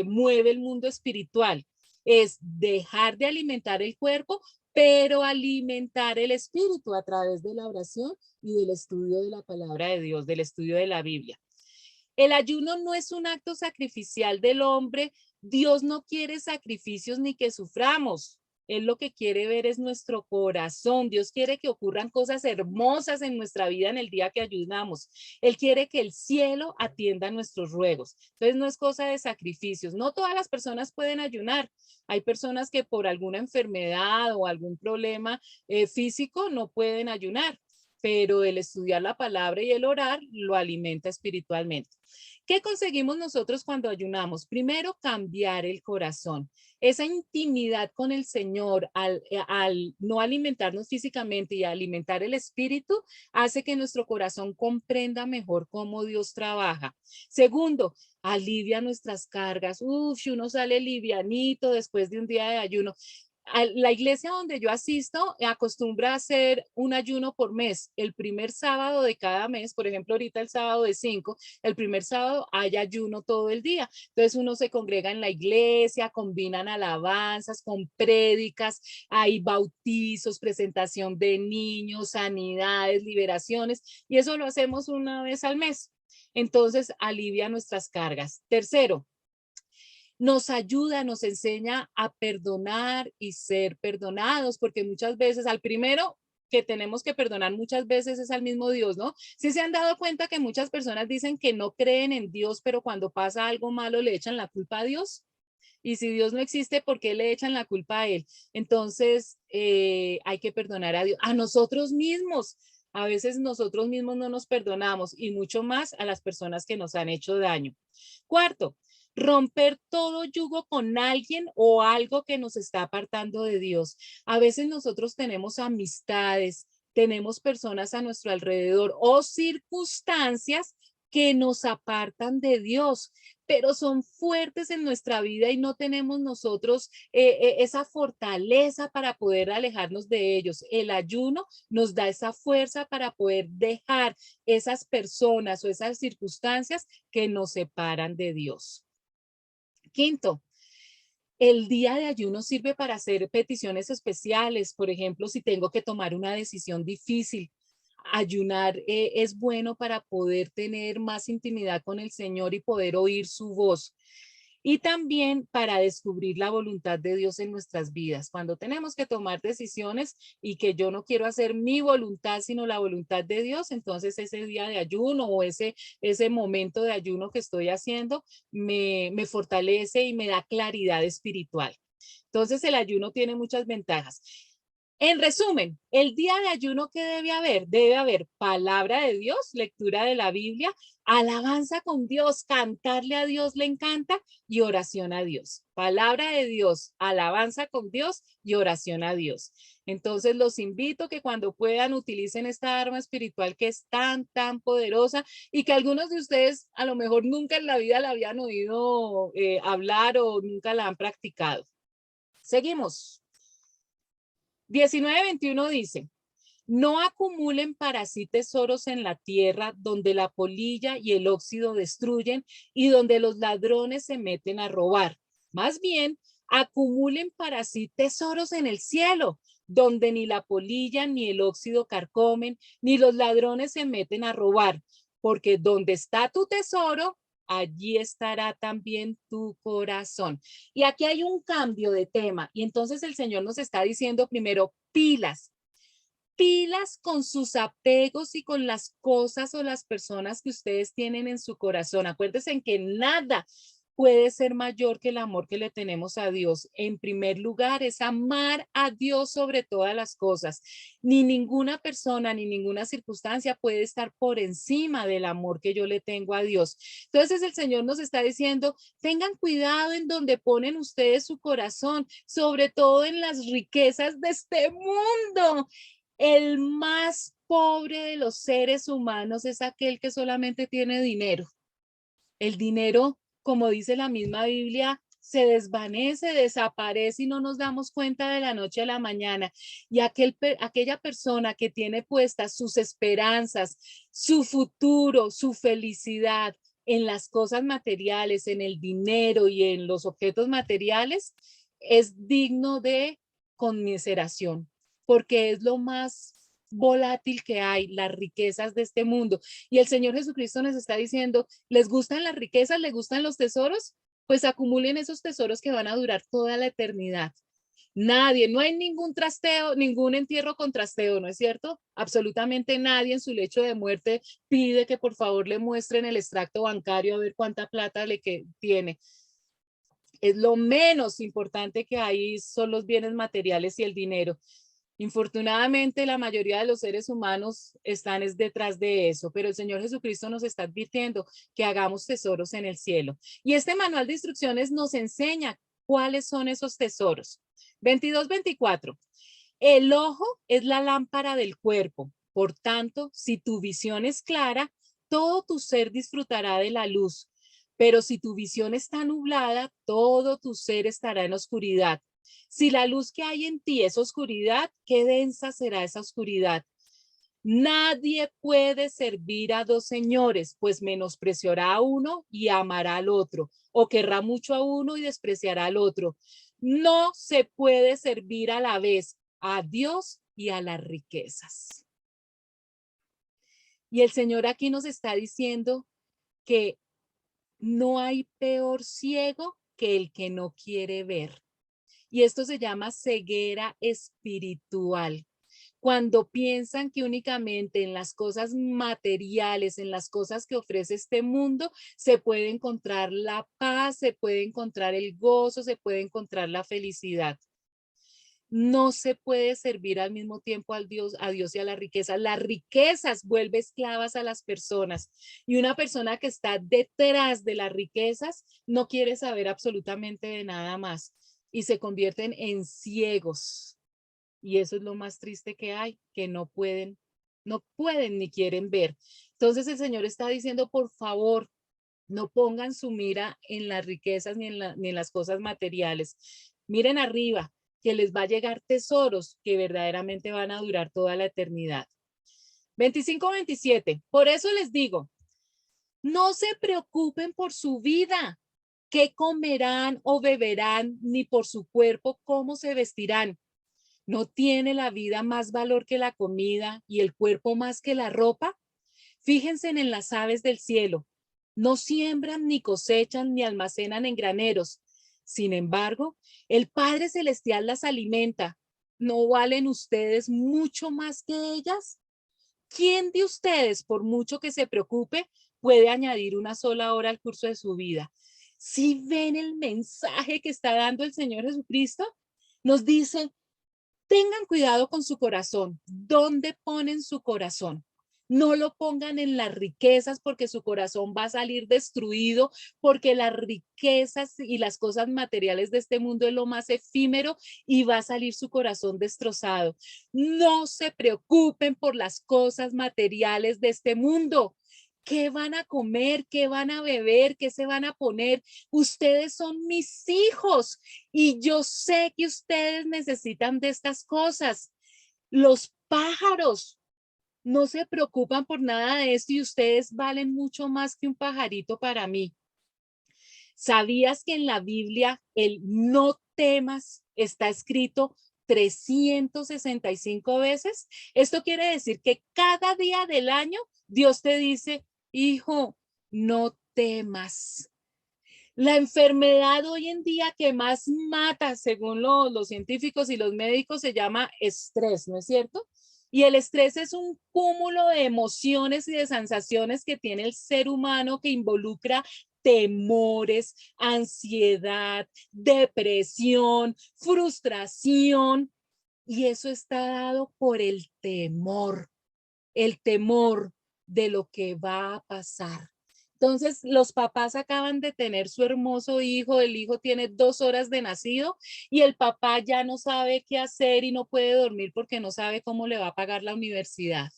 mueve el mundo espiritual. Es dejar de alimentar el cuerpo, pero alimentar el espíritu a través de la oración y del estudio de la palabra de Dios, del estudio de la Biblia. El ayuno no es un acto sacrificial del hombre. Dios no quiere sacrificios ni que suframos. Él lo que quiere ver es nuestro corazón. Dios quiere que ocurran cosas hermosas en nuestra vida en el día que ayunamos. Él quiere que el cielo atienda nuestros ruegos. Entonces no es cosa de sacrificios. No todas las personas pueden ayunar. Hay personas que por alguna enfermedad o algún problema físico no pueden ayunar, pero el estudiar la palabra y el orar lo alimenta espiritualmente. ¿Qué conseguimos nosotros cuando ayunamos? Primero, cambiar el corazón. Esa intimidad con el Señor al no alimentarnos físicamente y alimentar el espíritu hace que nuestro corazón comprenda mejor cómo Dios trabaja. Segundo, alivia nuestras cargas. Si uno sale livianito después de un día de ayuno. La iglesia donde yo asisto acostumbra a hacer un ayuno por mes. El primer sábado de cada mes, por ejemplo, ahorita el sábado de 5, el primer sábado hay ayuno todo el día. Entonces uno se congrega en la iglesia, combinan alabanzas con prédicas, hay bautizos, presentación de niños, sanidades, liberaciones, y eso lo hacemos una vez al mes. Entonces alivia nuestras cargas. Tercero, nos ayuda, nos enseña a perdonar y ser perdonados, porque muchas veces al primero que tenemos que perdonar muchas veces es al mismo Dios, ¿no? Sí se han dado cuenta que muchas personas dicen que no creen en Dios, pero cuando pasa algo malo le echan la culpa a Dios. Y si Dios no existe, ¿por qué le echan la culpa a Él? Entonces, hay que perdonar a Dios, a nosotros mismos. A veces nosotros mismos no nos perdonamos y mucho más a las personas que nos han hecho daño. Cuarto, romper todo yugo con alguien o algo que nos está apartando de Dios. A veces nosotros tenemos amistades, tenemos personas a nuestro alrededor o circunstancias que nos apartan de Dios, pero son fuertes en nuestra vida y no tenemos nosotros esa fortaleza para poder alejarnos de ellos. El ayuno nos da esa fuerza para poder dejar esas personas o esas circunstancias que nos separan de Dios. Quinto, el día de ayuno sirve para hacer peticiones especiales. Por ejemplo, si tengo que tomar una decisión difícil, ayunar es bueno para poder tener más intimidad con el Señor y poder oír su voz. Y también para descubrir la voluntad de Dios en nuestras vidas. Cuando tenemos que tomar decisiones y que yo no quiero hacer mi voluntad, sino la voluntad de Dios, entonces ese día de ayuno o ese momento de ayuno que estoy haciendo me fortalece y me da claridad espiritual. Entonces el ayuno tiene muchas ventajas. En resumen, el día de ayuno que debe haber palabra de Dios, lectura de la Biblia, alabanza con Dios, cantarle a Dios le encanta y oración a Dios. Palabra de Dios, alabanza con Dios y oración a Dios. Entonces los invito que cuando puedan utilicen esta arma espiritual que es tan poderosa y que algunos de ustedes a lo mejor nunca en la vida la habían oído hablar o nunca la han practicado. Seguimos. 19:21 dice, no acumulen para sí tesoros en la tierra donde la polilla y el óxido destruyen y donde los ladrones se meten a robar. Más bien, acumulen para sí tesoros en el cielo, donde ni la polilla ni el óxido carcomen, ni los ladrones se meten a robar, porque donde está tu tesoro, allí estará también tu corazón. Y aquí hay un cambio de tema. Y entonces el Señor nos está diciendo primero, pilas con sus apegos y con las cosas o las personas que ustedes tienen en su corazón. Acuérdense en que nada, puede ser mayor que el amor que le tenemos a Dios. En primer lugar, es amar a Dios sobre todas las cosas. Ni ninguna persona, ni ninguna circunstancia puede estar por encima del amor que yo le tengo a Dios. Entonces el Señor nos está diciendo, tengan cuidado en donde ponen ustedes su corazón, sobre todo en las riquezas de este mundo. El más pobre de los seres humanos es aquel que solamente tiene dinero. El dinero, como dice la misma Biblia, se desvanece, desaparece y no nos damos cuenta de la noche a la mañana. Y aquella persona que tiene puestas sus esperanzas, su futuro, su felicidad en las cosas materiales, en el dinero y en los objetos materiales, es digno de conmiseración, porque es lo más volátil que hay, las riquezas de este mundo. Y el Señor Jesucristo nos está diciendo, ¿les gustan las riquezas? ¿Les gustan los tesoros? Pues acumulen esos tesoros que van a durar toda la eternidad. Nadie, no hay ningún trasteo, ningún entierro con trasteo, ¿no es cierto? Absolutamente nadie en su lecho de muerte pide que por favor le muestren el extracto bancario a ver cuánta plata tiene. Es lo menos importante que hay, son los bienes materiales y el dinero. Infortunadamente, la mayoría de los seres humanos están detrás de eso, pero el Señor Jesucristo nos está advirtiendo que hagamos tesoros en el cielo. Y este manual de instrucciones nos enseña cuáles son esos tesoros. 22-24. El ojo es la lámpara del cuerpo. Por tanto, si tu visión es clara, todo tu ser disfrutará de la luz. Pero si tu visión está nublada, todo tu ser estará en oscuridad. Si la luz que hay en ti es oscuridad, qué densa será esa oscuridad. Nadie puede servir a dos señores, pues menospreciará a uno y amará al otro, o querrá mucho a uno y despreciará al otro. No se puede servir a la vez a Dios y a las riquezas. Y el Señor aquí nos está diciendo que no hay peor ciego que el que no quiere ver. Y esto se llama ceguera espiritual. Cuando piensan que únicamente en las cosas materiales, en las cosas que ofrece este mundo, se puede encontrar la paz, se puede encontrar el gozo, se puede encontrar la felicidad. No se puede servir al mismo tiempo a Dios y a la riqueza. Las riquezas vuelven esclavas a las personas y una persona que está detrás de las riquezas no quiere saber absolutamente de nada más y se convierten en ciegos. Y eso es lo más triste que hay, que no pueden ni quieren ver. Entonces el Señor está diciendo, por favor, no pongan su mira en las riquezas ni en las cosas materiales. Miren arriba, que les va a llegar tesoros que verdaderamente van a durar toda la eternidad. 25-27. Por eso les digo, no se preocupen por su vida, qué comerán o beberán, ni por su cuerpo, cómo se vestirán. ¿No tiene la vida más valor que la comida y el cuerpo más que la ropa? Fíjense en las aves del cielo. No siembran, ni cosechan, ni almacenan en graneros. Sin embargo, el Padre Celestial las alimenta. ¿No valen ustedes mucho más que ellas? ¿Quién de ustedes, por mucho que se preocupe, puede añadir una sola hora al curso de su vida? Si ven el mensaje que está dando el Señor Jesucristo, nos dice, tengan cuidado con su corazón. ¿Dónde ponen su corazón? No lo pongan en las riquezas porque su corazón va a salir destruido, porque las riquezas y las cosas materiales de este mundo es lo más efímero y va a salir su corazón destrozado. No se preocupen por las cosas materiales de este mundo. ¿Qué van a comer? ¿Qué van a beber? ¿Qué se van a poner? Ustedes son mis hijos y yo sé que ustedes necesitan de estas cosas. Los pájaros no se preocupan por nada de esto y ustedes valen mucho más que un pajarito para mí. ¿Sabías que en la Biblia el no temas está escrito 365 veces? Esto quiere decir que cada día del año Dios te dice, hijo, no temas. La enfermedad hoy en día que más mata, según los científicos y los médicos, se llama estrés, ¿no es cierto? Y el estrés es un cúmulo de emociones y de sensaciones que tiene el ser humano que involucra temores, ansiedad, depresión, frustración. Y eso está dado por el temor de lo que va a pasar. Entonces, los papás acaban de tener su hermoso hijo, el hijo tiene 2 horas de nacido y el papá ya no sabe qué hacer y no puede dormir porque no sabe cómo le va a pagar la universidad.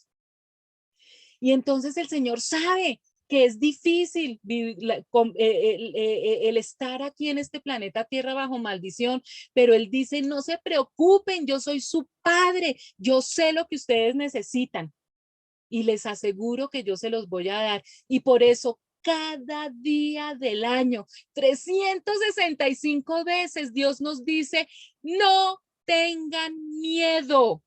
Y entonces el Señor sabe que es difícil el estar aquí en este planeta Tierra bajo maldición, pero Él dice, no se preocupen, yo soy su padre, yo sé lo que ustedes necesitan y les aseguro que yo se los voy a dar. Y por eso cada día del año, 365 veces, Dios nos dice, no tengan miedo,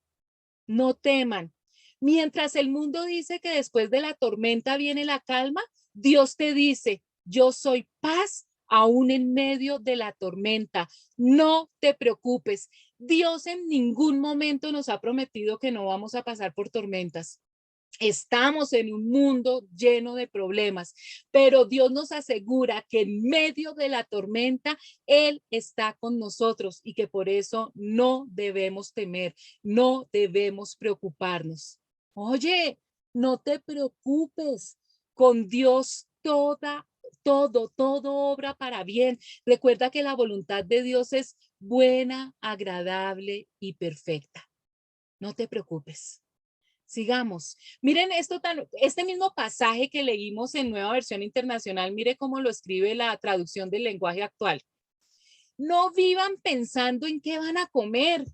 no teman. Mientras el mundo dice que después de la tormenta viene la calma, Dios te dice, yo soy paz aún en medio de la tormenta. No te preocupes. Dios en ningún momento nos ha prometido que no vamos a pasar por tormentas. Estamos en un mundo lleno de problemas, pero Dios nos asegura que en medio de la tormenta Él está con nosotros y que por eso no debemos temer, no debemos preocuparnos. Oye, no te preocupes, con Dios todo obra para bien. Recuerda que la voluntad de Dios es buena, agradable y perfecta. No te preocupes. Sigamos. Miren este mismo pasaje que leímos en Nueva Versión Internacional, mire cómo lo escribe la traducción del lenguaje actual. No vivan pensando en qué van a comer,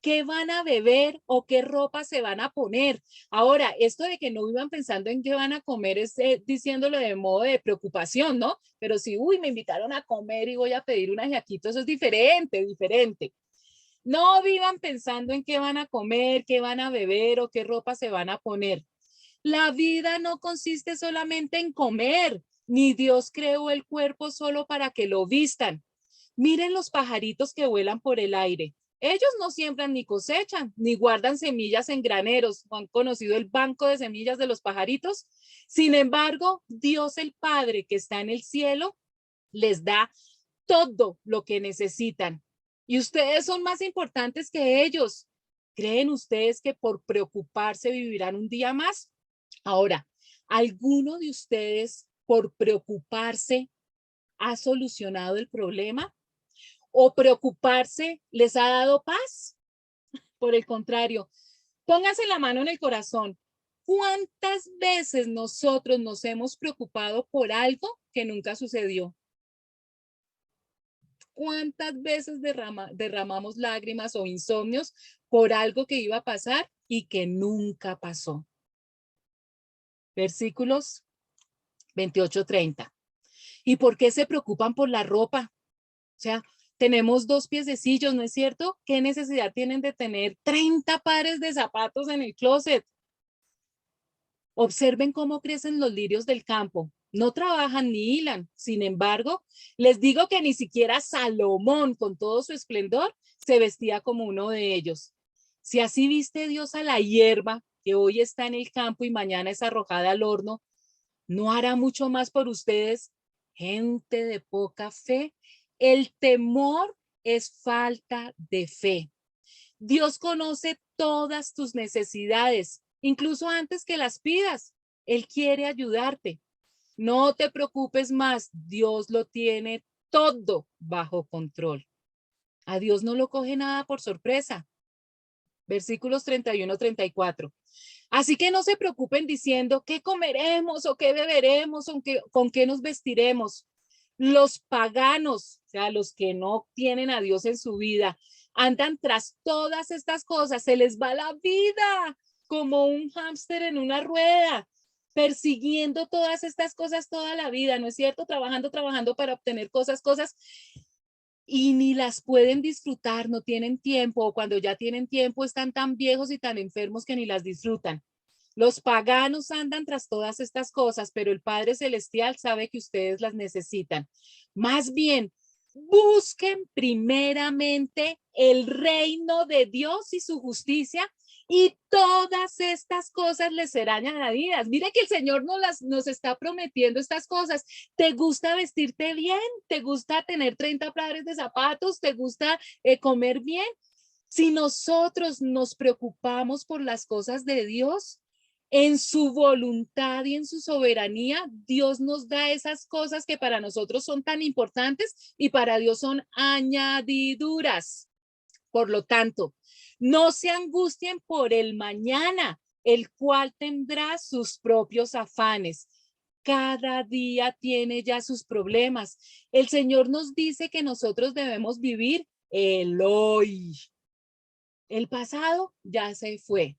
qué van a beber o qué ropa se van a poner. Ahora, esto de que no vivan pensando en qué van a comer es diciéndolo de modo de preocupación, ¿no? Pero si, me invitaron a comer y voy a pedir un ajiaquito, eso es diferente. No vivan pensando en qué van a comer, qué van a beber o qué ropa se van a poner. La vida no consiste solamente en comer, ni Dios creó el cuerpo solo para que lo vistan. Miren los pajaritos que vuelan por el aire. Ellos no siembran ni cosechan, ni guardan semillas en graneros. ¿Han conocido el banco de semillas de los pajaritos? Sin embargo, Dios el Padre que está en el cielo les da todo lo que necesitan. Y ustedes son más importantes que ellos. ¿Creen ustedes que por preocuparse vivirán un día más? Ahora, ¿alguno de ustedes por preocuparse ha solucionado el problema? ¿O preocuparse les ha dado paz? Por el contrario, pónganse la mano en el corazón. ¿Cuántas veces nosotros nos hemos preocupado por algo que nunca sucedió? ¿Cuántas veces derramamos lágrimas o insomnios por algo que iba a pasar y que nunca pasó? Versículos 28-30. ¿Y por qué se preocupan por la ropa? O sea, tenemos 2 piececillos, ¿no es cierto? ¿Qué necesidad tienen de tener 30 pares de zapatos en el closet? Observen cómo crecen los lirios del campo. No trabajan ni hilan. Sin embargo, les digo que ni siquiera Salomón, con todo su esplendor, se vestía como uno de ellos. Si así viste Dios a la hierba, que hoy está en el campo y mañana es arrojada al horno, ¿no hará mucho más por ustedes, gente de poca fe? El temor es falta de fe. Dios conoce todas tus necesidades, incluso antes que las pidas. Él quiere ayudarte. No te preocupes más, Dios lo tiene todo bajo control. A Dios no lo coge nada por sorpresa. Versículos 31-34. Así que no se preocupen diciendo qué comeremos o qué beberemos o con qué nos vestiremos. Los paganos, o sea, los que no tienen a Dios en su vida, andan tras todas estas cosas, se les va la vida como un hámster en una rueda, persiguiendo todas estas cosas toda la vida, ¿no es cierto? Trabajando para obtener cosas y ni las pueden disfrutar, no tienen tiempo, o cuando ya tienen tiempo están tan viejos y tan enfermos que ni las disfrutan. Los paganos andan tras todas estas cosas, pero el Padre Celestial sabe que ustedes las necesitan. Más bien, busquen primeramente el reino de Dios y su justicia y todas estas cosas les serán añadidas. Mire que el Señor nos está prometiendo estas cosas. ¿Te gusta vestirte bien? ¿Te gusta tener 30 pares de zapatos? ¿Te gusta comer bien? Si nosotros nos preocupamos por las cosas de Dios, en su voluntad y en su soberanía, Dios nos da esas cosas que para nosotros son tan importantes y para Dios son añadiduras. Por lo tanto, no se angustien por el mañana, el cual tendrá sus propios afanes. Cada día tiene ya sus problemas. El Señor nos dice que nosotros debemos vivir el hoy. El pasado ya se fue.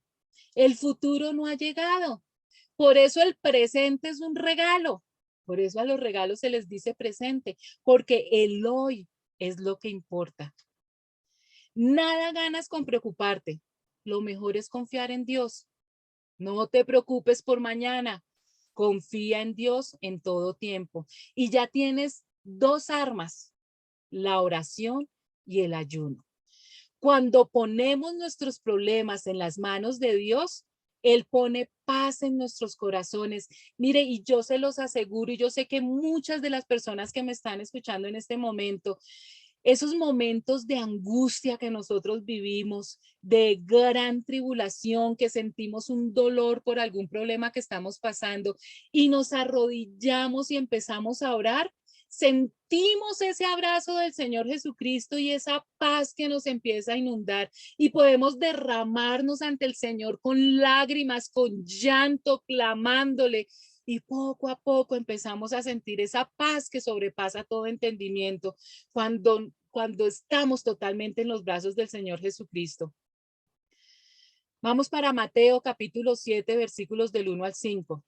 El futuro no ha llegado. Por eso el presente es un regalo. Por eso a los regalos se les dice presente, porque el hoy es lo que importa. Nada ganas con preocuparte. Lo mejor es confiar en Dios. No te preocupes por mañana. Confía en Dios en todo tiempo. Y ya tienes dos armas, la oración y el ayuno. Cuando ponemos nuestros problemas en las manos de Dios, Él pone paz en nuestros corazones. Mire, y yo se los aseguro, y yo sé que muchas de las personas que me están escuchando en este momento, esos momentos de angustia que nosotros vivimos, de gran tribulación, que sentimos un dolor por algún problema que estamos pasando y nos arrodillamos y empezamos a orar, sentimos ese abrazo del Señor Jesucristo y esa paz que nos empieza a inundar y podemos derramarnos ante el Señor con lágrimas, con llanto, clamándole. Y poco a poco empezamos a sentir esa paz que sobrepasa todo entendimiento cuando estamos totalmente en los brazos del Señor Jesucristo. Vamos para Mateo capítulo 7, versículos del 1 al 5.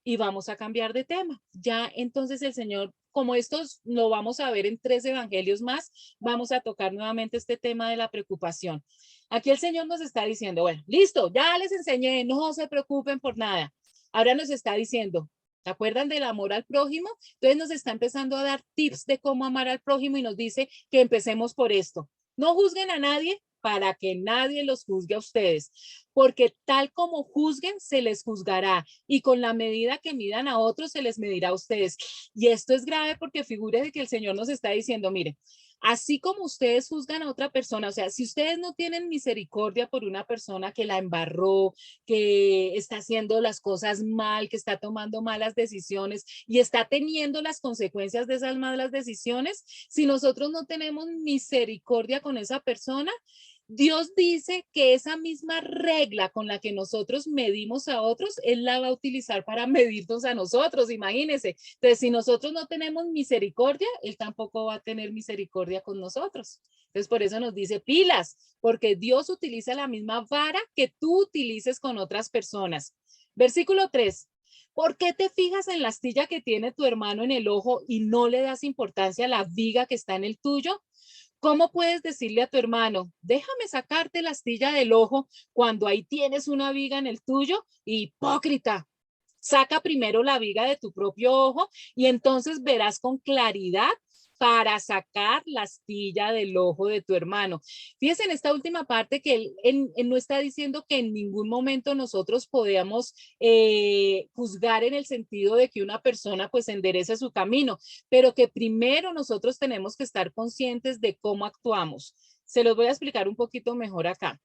Y vamos a cambiar de tema. Ya entonces el Señor, como estos lo vamos a ver en 3 evangelios más, vamos a tocar nuevamente este tema de la preocupación. Aquí el Señor nos está diciendo, bueno, listo, ya les enseñé, no se preocupen por nada. Ahora nos está diciendo, ¿se acuerdan del amor al prójimo? Entonces nos está empezando a dar tips de cómo amar al prójimo y nos dice que empecemos por esto. No juzguen a nadie para que nadie los juzgue a ustedes, porque tal como juzguen, se les juzgará y con la medida que midan a otros, se les medirá a ustedes. Y esto es grave porque figure que el Señor nos está diciendo, mire, así como ustedes juzgan a otra persona, o sea, si ustedes no tienen misericordia por una persona que la embarró, que está haciendo las cosas mal, que está tomando malas decisiones y está teniendo las consecuencias de esas malas decisiones, si nosotros no tenemos misericordia con esa persona, Dios dice que esa misma regla con la que nosotros medimos a otros, Él la va a utilizar para medirnos a nosotros, imagínense. Entonces, si nosotros no tenemos misericordia, Él tampoco va a tener misericordia con nosotros. Entonces, por eso nos dice pilas, porque Dios utiliza la misma vara que tú utilices con otras personas. Versículo 3. ¿Por qué te fijas en la astilla que tiene tu hermano en el ojo y no le das importancia a la viga que está en el tuyo? ¿Cómo puedes decirle a tu hermano, déjame sacarte la astilla del ojo cuando ahí tienes una viga en el tuyo? Hipócrita, saca primero la viga de tu propio ojo y entonces verás con claridad para sacar la astilla del ojo de tu hermano. Fíjense en esta última parte que él no está diciendo que en ningún momento nosotros podamos juzgar en el sentido de que una persona pues enderece su camino, pero que primero nosotros tenemos que estar conscientes de cómo actuamos. Se los voy a explicar un poquito mejor acá.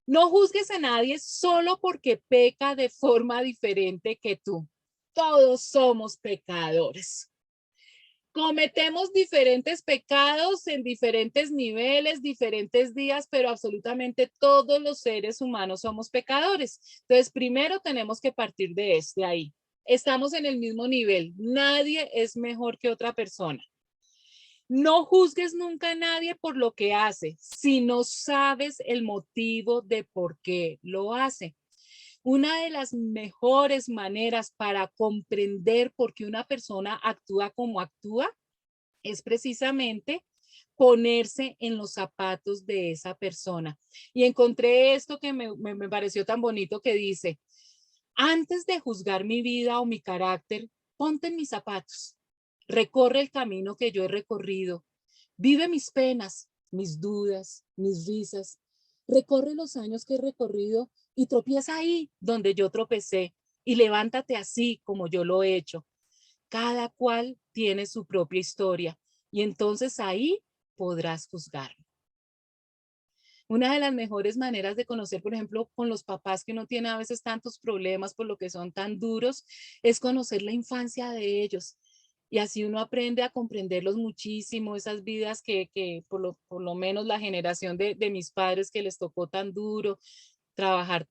No juzgues a nadie solo porque peca de forma diferente que tú. Todos somos pecadores. Cometemos diferentes pecados en diferentes niveles, diferentes días, pero absolutamente todos los seres humanos somos pecadores. Entonces, primero tenemos que partir de ahí. Estamos en el mismo nivel. Nadie es mejor que otra persona. No juzgues nunca a nadie por lo que hace, si no sabes el motivo de por qué lo hace. Una de las mejores maneras para comprender por qué una persona actúa como actúa es precisamente ponerse en los zapatos de esa persona. Y encontré esto que me pareció tan bonito que dice, antes de juzgar mi vida o mi carácter, ponte en mis zapatos, recorre el camino que yo he recorrido, vive mis penas, mis dudas, mis risas. Recorre los años que he recorrido y tropieza ahí donde yo tropecé y levántate así como yo lo he hecho. Cada cual tiene su propia historia y entonces ahí podrás juzgarlo. Una de las mejores maneras de conocer, por ejemplo, con los papás que no tienen a veces tantos problemas por lo que son tan duros, es conocer la infancia de ellos. Y así uno aprende a comprenderlos muchísimo, esas vidas que por lo menos la generación de mis padres que les tocó tan duro, trabajar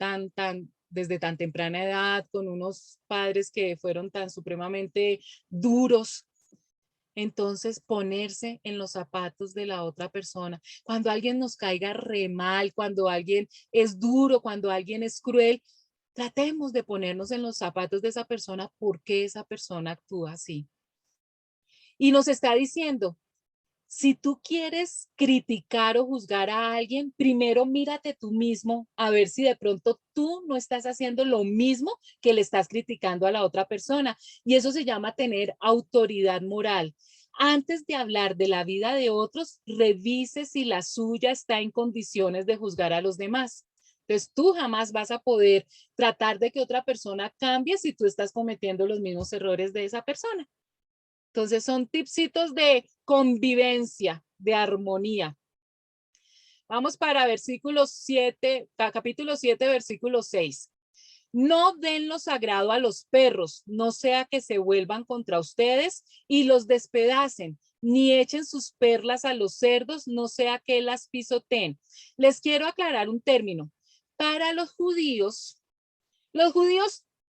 desde tan temprana edad, con unos padres que fueron tan supremamente duros. Entonces, ponerse en los zapatos de la otra persona. Cuando alguien nos caiga re mal, cuando alguien es duro, cuando alguien es cruel, tratemos de ponernos en los zapatos de esa persona, por qué esa persona actúa así. Y nos está diciendo, si tú quieres criticar o juzgar a alguien, primero mírate tú mismo a ver si de pronto tú no estás haciendo lo mismo que le estás criticando a la otra persona. Y eso se llama tener autoridad moral. Antes de hablar de la vida de otros, revise si la suya está en condiciones de juzgar a los demás. Entonces, tú jamás vas a poder tratar de que otra persona cambie si tú estás cometiendo los mismos errores de esa persona. Entonces son tipsitos de convivencia, de armonía. Vamos para versículo 7, capítulo 7, versículo 6. No den lo sagrado a los perros, no sea que se vuelvan contra ustedes y los despedacen, ni echen sus perlas a los cerdos, no sea que las pisoteen. Les quiero aclarar un término. Para los judíos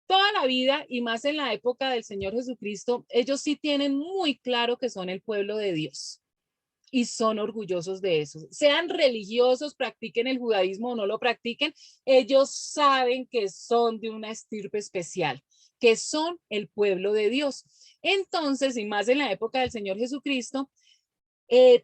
toda la vida y más en la época del Señor Jesucristo, ellos sí tienen muy claro que son el pueblo de Dios y son orgullosos de eso. Sean religiosos, practiquen el judaísmo o no lo practiquen, ellos saben que son de una estirpe especial, que son el pueblo de Dios. Entonces, y más en la época del Señor Jesucristo,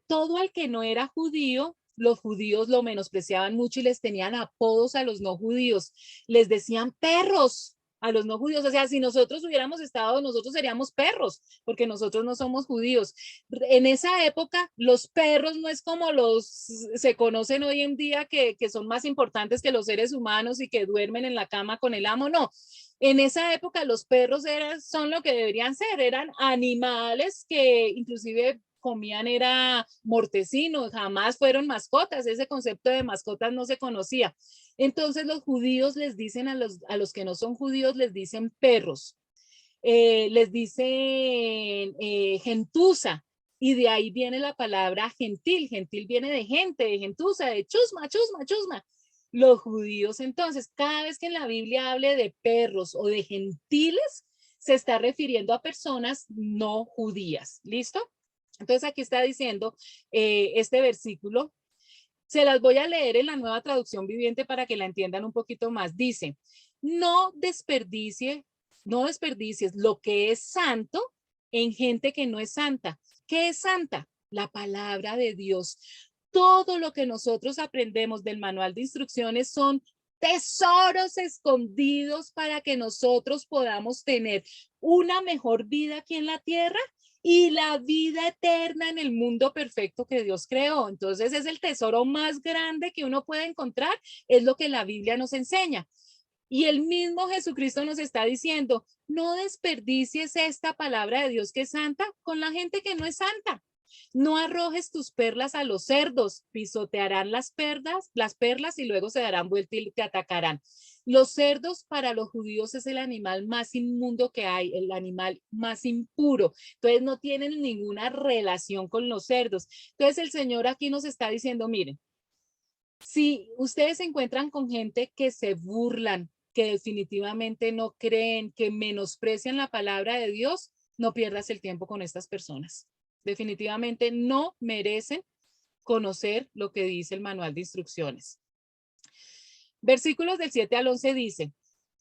todo el que no era judío, los judíos lo menospreciaban mucho y les tenían apodos a los no judíos. Les decían perros a los no judíos. O sea, si nosotros hubiéramos estado, nosotros seríamos perros, porque nosotros no somos judíos. En esa época, los perros no es como los se conocen hoy en día, que son más importantes que los seres humanos y que duermen en la cama con el amo, no. En esa época los perros son lo que deberían ser, eran animales que inclusive comían era mortecinos, jamás fueron mascotas, ese concepto de mascotas no se conocía. Entonces los judíos les dicen a los que no son judíos, les dicen perros, les dicen gentuza, y de ahí viene la palabra gentil, gentil viene de gente, de gentuza, de chusma, chusma, chusma. Los judíos entonces, cada vez que en la Biblia hable de perros o de gentiles, se está refiriendo a personas no judías, ¿listo? Entonces aquí está diciendo este versículo, se las voy a leer en la Nueva Traducción Viviente para que la entiendan un poquito más. Dice, no desperdicies lo que es santo en gente que no es santa. ¿Qué es santa? La palabra de Dios. Todo lo que nosotros aprendemos del manual de instrucciones son tesoros escondidos para que nosotros podamos tener una mejor vida aquí en la tierra y la vida eterna en el mundo perfecto que Dios creó. Entonces es el tesoro más grande que uno puede encontrar, es lo que la Biblia nos enseña. Y el mismo Jesucristo nos está diciendo, no desperdicies esta palabra de Dios que es santa con la gente que no es santa. No arrojes tus perlas a los cerdos, pisotearán las perlas y luego se darán vuelta y te atacarán. Los cerdos para los judíos es el animal más inmundo que hay, el animal más impuro. Entonces no tienen ninguna relación con los cerdos. Entonces el Señor aquí nos está diciendo, miren, si ustedes se encuentran con gente que se burlan, que definitivamente no creen, que menosprecian la palabra de Dios, no pierdas el tiempo con estas personas. Definitivamente no merecen conocer lo que dice el manual de instrucciones. Versículos del 7 al 11 dice,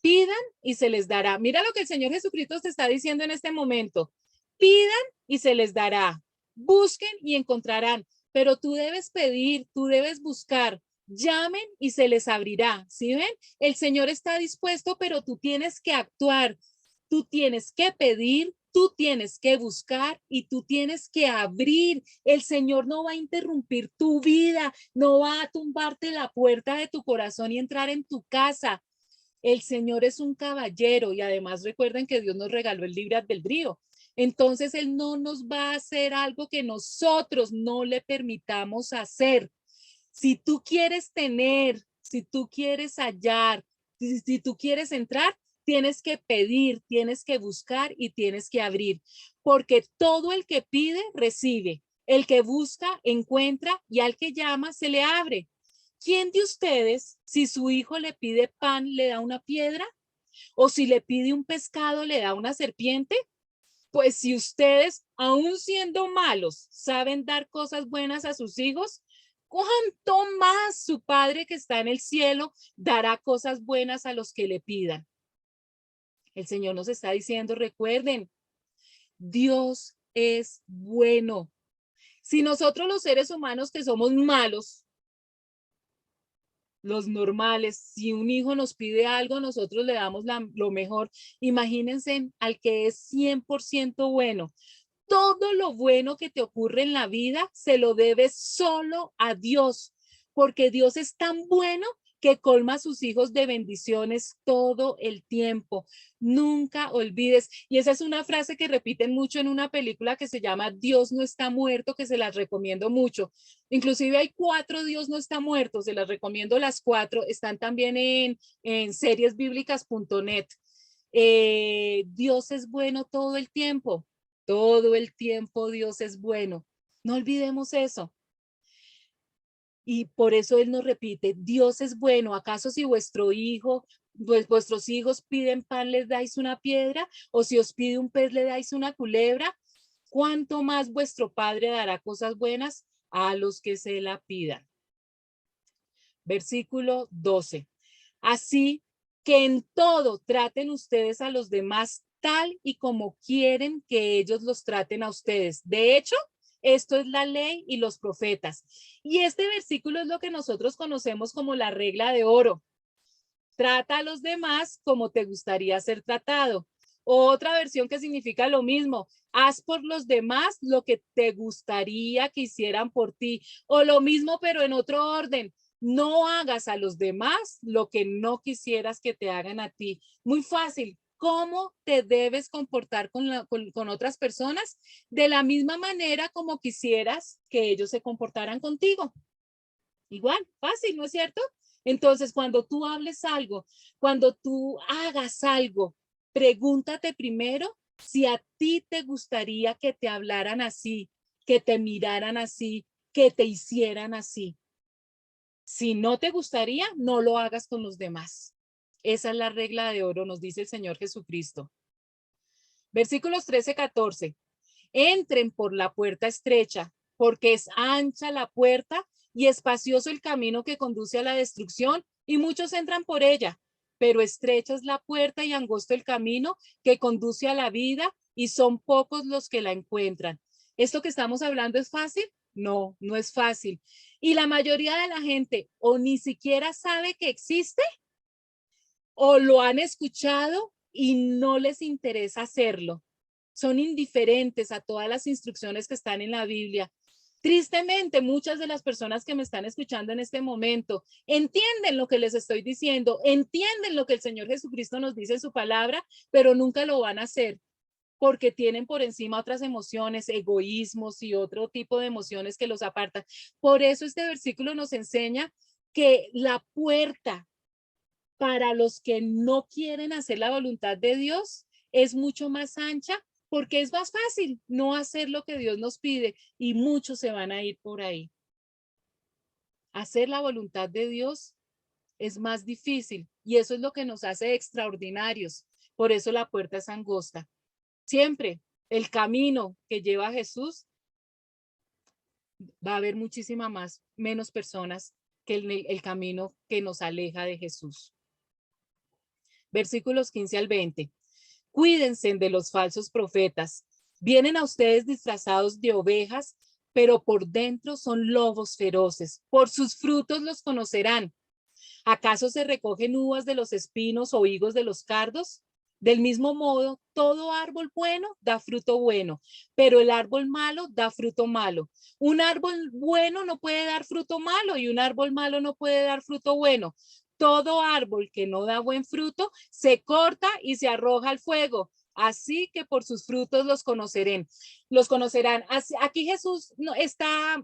pidan y se les dará. Mira lo que el Señor Jesucristo te está diciendo en este momento. Pidan y se les dará. Busquen y encontrarán. Pero tú debes pedir, tú debes buscar. Llamen y se les abrirá. ¿Sí ven? El Señor está dispuesto, pero tú tienes que actuar. Tú tienes que pedir, tú tienes que buscar y tú tienes que abrir. El Señor no va a interrumpir tu vida, no va a tumbarte la puerta de tu corazón y entrar en tu casa. El Señor es un caballero y además recuerden que Dios nos regaló el libre albedrío. Entonces Él no nos va a hacer algo que nosotros no le permitamos hacer. Si tú quieres tener, si tú quieres hallar, si tú quieres entrar, tienes que pedir, tienes que buscar y tienes que abrir, porque todo el que pide, recibe. El que busca, encuentra y al que llama, se le abre. ¿Quién de ustedes, si su hijo le pide pan, le da una piedra? ¿O si le pide un pescado, le da una serpiente? Pues si ustedes, aún siendo malos, saben dar cosas buenas a sus hijos, ¿cuánto más su Padre que está en el cielo dará cosas buenas a los que le pidan? El Señor nos está diciendo, recuerden, Dios es bueno. Si nosotros los seres humanos que somos malos, los normales, si un hijo nos pide algo, nosotros le damos lo mejor. Imagínense al que es 100% bueno. Todo lo bueno que te ocurre en la vida se lo debes solo a Dios, porque Dios es tan bueno que colma a sus hijos de bendiciones todo el tiempo. Nunca olvides. Y esa es una frase que repiten mucho en una película que se llama Dios no está muerto, que se las recomiendo mucho. Inclusive hay 4 Dios no está muerto, se las recomiendo las 4. Están también en seriesbiblicas.net. Dios es bueno todo el tiempo. Todo el tiempo Dios es bueno. No olvidemos eso. Y por eso Él nos repite, Dios es bueno. ¿Acaso si vuestro hijo, pues vuestros hijos piden pan, les dais una piedra? ¿O si os pide un pez, le dais una culebra? ¿Cuánto más vuestro Padre dará cosas buenas a los que se la pidan? Versículo 12. Así que en todo traten ustedes a los demás tal y como quieren que ellos los traten a ustedes. De hecho, esto es la ley y los profetas. Y este versículo es lo que nosotros conocemos como la regla de oro. Trata a los demás como te gustaría ser tratado. Otra versión que significa lo mismo. Haz por los demás lo que te gustaría que hicieran por ti. O lo mismo, pero en otro orden. No hagas a los demás lo que no quisieras que te hagan a ti. Muy fácil. ¿Cómo te debes comportar con otras personas? De la misma manera como quisieras que ellos se comportaran contigo. Igual, fácil, ¿no es cierto? Entonces, cuando tú hables algo, cuando tú hagas algo, pregúntate primero si a ti te gustaría que te hablaran así, que te miraran así, que te hicieran así. Si no te gustaría, no lo hagas con los demás. Esa es la regla de oro, nos dice el Señor Jesucristo. Versículos 13-14. Entren por la puerta estrecha, porque es ancha la puerta y espacioso el camino que conduce a la destrucción, y muchos entran por ella, pero estrecha es la puerta y angosto el camino que conduce a la vida, y son pocos los que la encuentran. ¿Esto que estamos hablando es fácil? No, no es fácil. Y la mayoría de la gente o ni siquiera sabe que existe, o lo han escuchado y no les interesa hacerlo. Son indiferentes a todas las instrucciones que están en la Biblia. Tristemente, muchas de las personas que me están escuchando en este momento entienden lo que les estoy diciendo, entienden lo que el Señor Jesucristo nos dice en su palabra, pero nunca lo van a hacer porque tienen por encima otras emociones, egoísmos y otro tipo de emociones que los apartan. Por eso este versículo nos enseña que la puerta para los que no quieren hacer la voluntad de Dios es mucho más ancha porque es más fácil no hacer lo que Dios nos pide y muchos se van a ir por ahí. Hacer la voluntad de Dios es más difícil y eso es lo que nos hace extraordinarios. Por eso la puerta es angosta. Siempre el camino que lleva a Jesús va a haber menos personas que el camino que nos aleja de Jesús. Versículos 15-20. Cuídense de los falsos profetas. Vienen a ustedes disfrazados de ovejas, pero por dentro son lobos feroces. Por sus frutos los conocerán. ¿Acaso se recogen uvas de los espinos o higos de los cardos? Del mismo modo, todo árbol bueno da fruto bueno, pero el árbol malo da fruto malo. Un árbol bueno no puede dar fruto malo y un árbol malo no puede dar fruto bueno. Todo árbol que no da buen fruto se corta y se arroja al fuego. Así que por sus frutos los conocerán. Los conocerán. Aquí Jesús no, está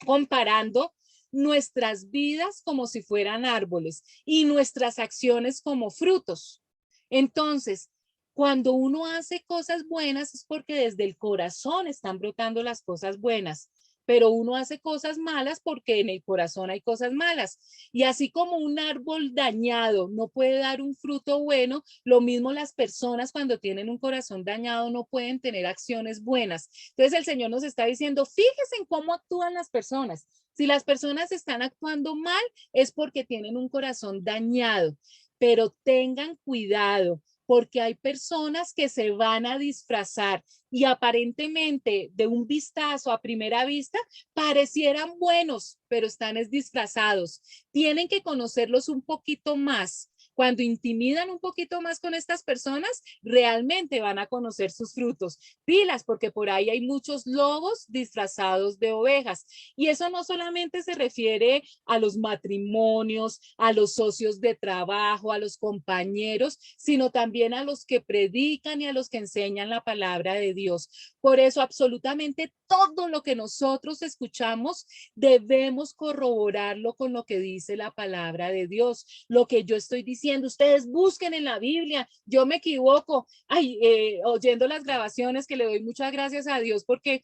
comparando nuestras vidas como si fueran árboles y nuestras acciones como frutos. Entonces, cuando uno hace cosas buenas es porque desde el corazón están brotando las cosas buenas, pero uno hace cosas malas porque en el corazón hay cosas malas. Y así como un árbol dañado no puede dar un fruto bueno, lo mismo las personas cuando tienen un corazón dañado no pueden tener acciones buenas. Entonces el Señor nos está diciendo, fíjese en cómo actúan las personas. Si las personas están actuando mal es porque tienen un corazón dañado, pero tengan cuidado porque hay personas que se van a disfrazar y aparentemente de un vistazo a primera vista parecieran buenos, pero están disfrazados. Tienen que conocerlos un poquito más. Cuando intimidan un poquito más con estas personas, realmente van a conocer sus frutos. Pilas, porque por ahí hay muchos lobos disfrazados de ovejas. Y eso no solamente se refiere a los matrimonios, a los socios de trabajo, a los compañeros, sino también a los que predican y a los que enseñan la palabra de Dios. Por eso, absolutamente todo lo que nosotros escuchamos debemos corroborarlo con lo que dice la palabra de Dios. Lo que yo estoy diciendo, ustedes busquen en la Biblia, yo me equivoco. Ay, oyendo las grabaciones que le doy muchas gracias a Dios porque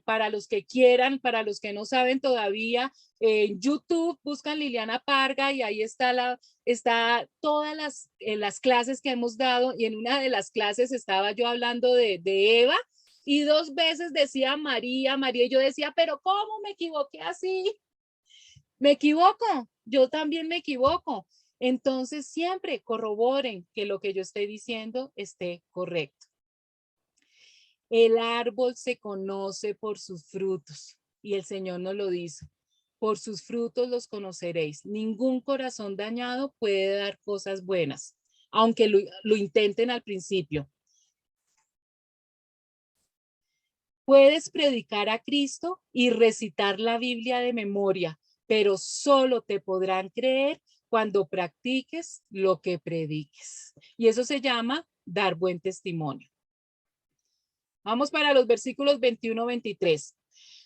para los que quieran, para los que no saben todavía, en YouTube buscan Liliana Parga y ahí está todas las clases que hemos dado y en una de las clases estaba yo hablando de Eva y 2 veces decía María, María, y yo decía, pero ¿cómo me equivoqué así? Me equivoco, yo también me equivoco. Entonces siempre corroboren que lo que yo estoy diciendo esté correcto. El árbol se conoce por sus frutos y el Señor nos lo dice. Por sus frutos los conoceréis. Ningún corazón dañado puede dar cosas buenas, aunque lo intenten al principio. Puedes predicar a Cristo y recitar la Biblia de memoria, pero solo te podrán creer cuando practiques lo que prediques. Y eso se llama dar buen testimonio. Vamos para los versículos 21-23.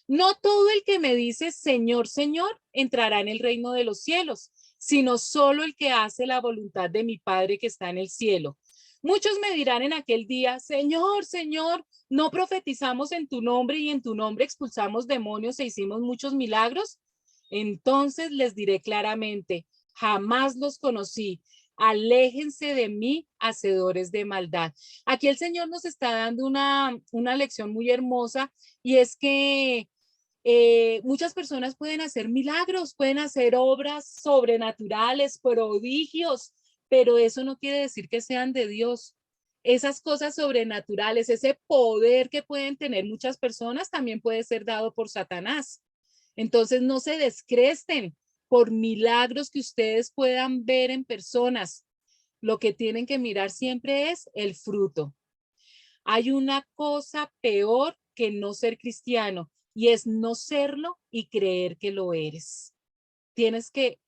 No todo el que me dice Señor, Señor, entrará en el reino de los cielos, sino solo el que hace la voluntad de mi Padre que está en el cielo. Muchos me dirán en aquel día, Señor, Señor, ¿no profetizamos en tu nombre y en tu nombre expulsamos demonios e hicimos muchos milagros? Entonces les diré claramente, jamás los conocí. Aléjense de mí, hacedores de maldad. Aquí el Señor nos está dando una lección muy hermosa y es que muchas personas pueden hacer milagros, pueden hacer obras sobrenaturales, prodigios, pero eso no quiere decir que sean de Dios. Esas cosas sobrenaturales, ese poder que pueden tener muchas personas también puede ser dado por Satanás. Entonces no se descresten por milagros que ustedes puedan ver en personas. Lo que tienen que mirar siempre es el fruto. Hay una cosa peor que no ser cristiano y es no serlo y creer que lo eres. Tienes que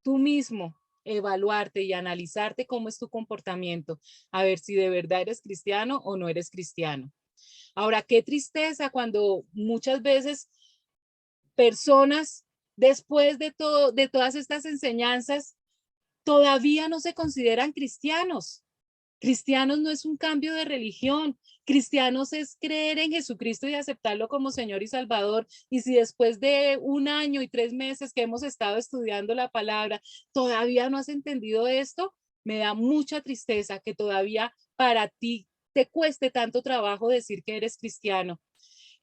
tú mismo evaluarte y analizarte cómo es tu comportamiento, a ver si de verdad eres cristiano o no eres cristiano. Ahora, qué tristeza cuando muchas veces personas, después de todo, de todas estas enseñanzas, todavía no se consideran cristianos. Cristianos no es un cambio de religión. Cristianos es creer en Jesucristo y aceptarlo como Señor y Salvador. Y si después de 1 año y 3 meses que hemos estado estudiando la palabra, todavía no has entendido esto, me da mucha tristeza que todavía para ti te cueste tanto trabajo decir que eres cristiano.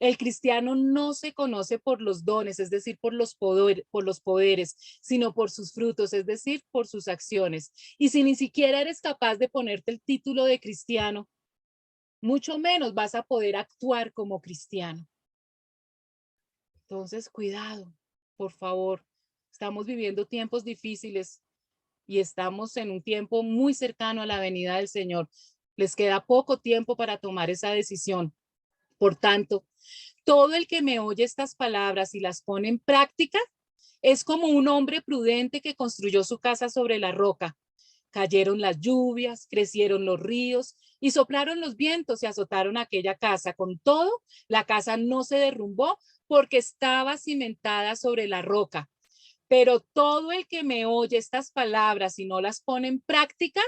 El cristiano no se conoce por los dones, es decir, por los poderes, sino por sus frutos, es decir, por sus acciones. Y si ni siquiera eres capaz de ponerte el título de cristiano, mucho menos vas a poder actuar como cristiano. Entonces, cuidado, por favor. Estamos viviendo tiempos difíciles. y estamos en un tiempo muy cercano a la venida del Señor. Les queda poco tiempo para tomar esa decisión. Por tanto, todo el que me oye estas palabras y las pone en práctica es como un hombre prudente que construyó su casa sobre la roca. Cayeron las lluvias, crecieron los ríos y soplaron los vientos y azotaron aquella casa. Con todo, la casa no se derrumbó porque estaba cimentada sobre la roca. Pero todo el que me oye estas palabras y no las pone en práctica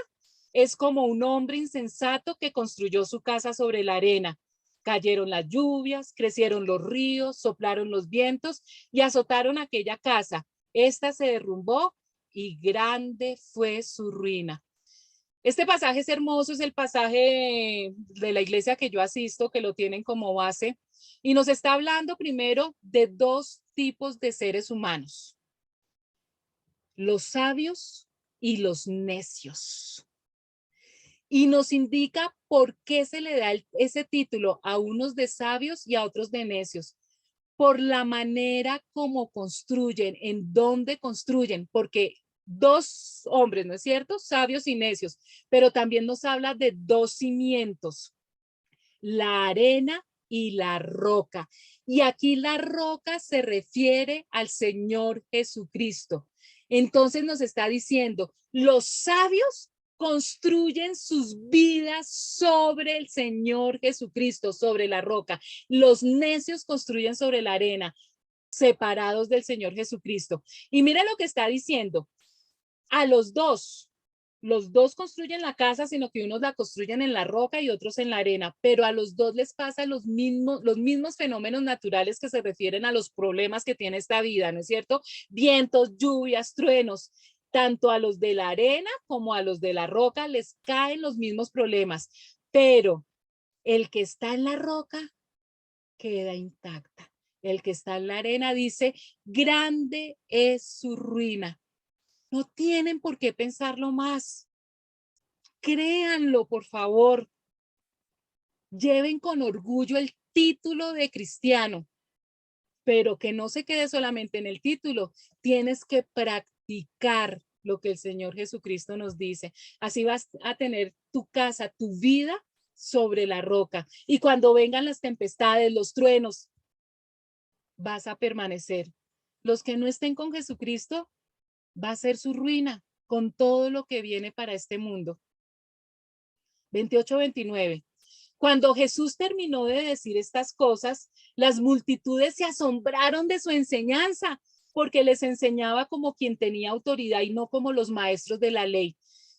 es como un hombre insensato que construyó su casa sobre la arena. Cayeron las lluvias, crecieron los ríos, soplaron los vientos y azotaron aquella casa. Esta se derrumbó y grande fue su ruina. Este pasaje es hermoso, es el pasaje de la iglesia que yo asisto, que lo tienen como base, y nos está hablando primero de dos tipos de seres humanos: los sabios y los necios. Y nos indica por qué se le da ese título a unos de sabios y a otros de necios. Por la manera como construyen, en dónde construyen, porque dos hombres, ¿no es cierto? Sabios y necios, pero también nos habla de dos cimientos: la arena y la roca. Y aquí la roca se refiere al Señor Jesucristo. Entonces nos está diciendo, los sabios construyen sus vidas sobre el Señor Jesucristo, sobre la roca. Los necios construyen sobre la arena, separados del Señor Jesucristo. Y mira lo que está diciendo, a los dos construyen la casa, sino que unos la construyen en la roca y otros en la arena, pero a los dos les pasan los mismos fenómenos naturales que se refieren a los problemas que tiene esta vida, ¿no es cierto? Vientos, lluvias, truenos. Tanto a los de la arena como a los de la roca les caen los mismos problemas, pero el que está en la roca queda intacta. El que está en la arena dice, grande es su ruina. No tienen por qué pensarlo más. Créanlo, por favor. Lleven con orgullo el título de cristiano, pero que no se quede solamente en el título. Tienes que practicar lo que el Señor Jesucristo nos dice. Así vas a tener tu casa, tu vida sobre la roca. Y cuando vengan las tempestades, los truenos, vas a permanecer. Los que no estén con Jesucristo, va a ser su ruina con todo lo que viene para este mundo. 28-29. Cuando Jesús terminó de decir estas cosas, las multitudes se asombraron de su enseñanza, porque les enseñaba como quien tenía autoridad y no como los maestros de la ley.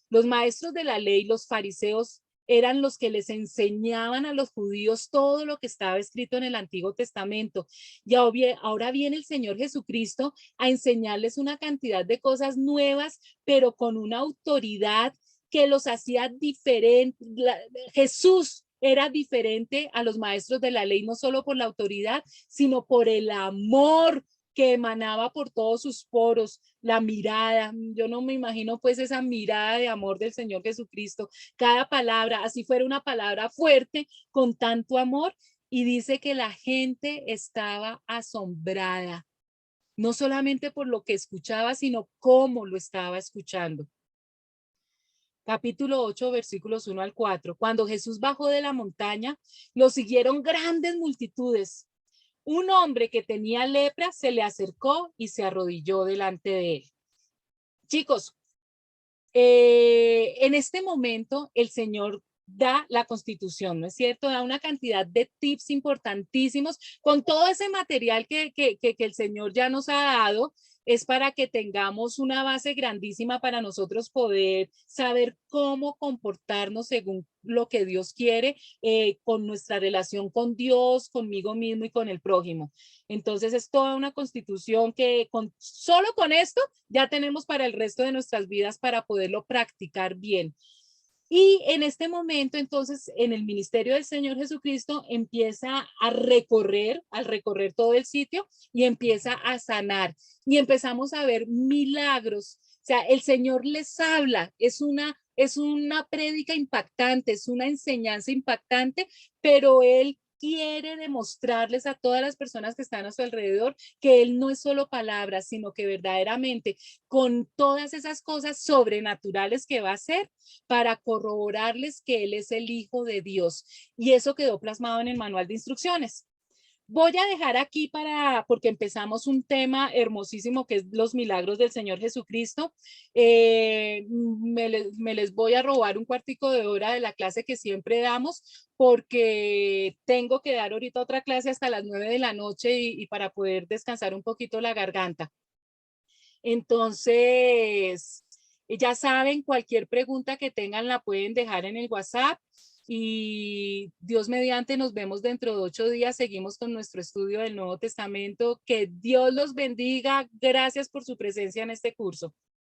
Los maestros de la ley, los fariseos, eran los que les enseñaban a los judíos todo lo que estaba escrito en el Antiguo Testamento. Y ahora viene el Señor Jesucristo a enseñarles una cantidad de cosas nuevas, pero con una autoridad que los hacía diferentes. Jesús era diferente a los maestros de la ley, no solo por la autoridad, sino por el amor que emanaba por todos sus poros, la mirada. Yo no me imagino pues esa mirada de amor del Señor Jesucristo. Cada palabra, así fuera una palabra fuerte, con tanto amor, y dice que la gente estaba asombrada, no solamente por lo que escuchaba, sino cómo lo estaba escuchando. Capítulo 8, versículos 1-4. Cuando Jesús bajó de la montaña, lo siguieron grandes multitudes. Un hombre que tenía lepra se le acercó y se arrodilló delante de él. Chicos, en este momento el Señor da la Constitución, ¿no es cierto? Da una cantidad de tips importantísimos con todo ese material que el Señor ya nos ha dado. Es para que tengamos una base grandísima para nosotros poder saber cómo comportarnos según lo que Dios quiere, con nuestra relación con Dios, conmigo mismo y con el prójimo. Entonces es toda una constitución que solo con esto ya tenemos para el resto de nuestras vidas para poderlo practicar bien. Y en este momento, entonces, en el ministerio del Señor Jesucristo empieza al recorrer todo el sitio y empieza a sanar. Y empezamos a ver milagros. O sea, el Señor les habla, es una prédica impactante, es una enseñanza impactante, pero Él quiere demostrarles a todas las personas que están a su alrededor que Él no es solo palabras, sino que verdaderamente con todas esas cosas sobrenaturales que va a hacer para corroborarles que Él es el Hijo de Dios. Y eso quedó plasmado en el manual de instrucciones. Voy a dejar aquí porque empezamos un tema hermosísimo que es los milagros del Señor Jesucristo. Me les voy a robar un cuartico de hora de la clase que siempre damos porque tengo que dar ahorita otra clase hasta las 9 de la noche y para poder descansar un poquito la garganta. Entonces, ya saben, cualquier pregunta que tengan la pueden dejar en el WhatsApp y Dios mediante nos vemos dentro de 8 días. Seguimos con nuestro estudio del Nuevo Testamento. Que Dios los bendiga. Gracias por su presencia en este curso.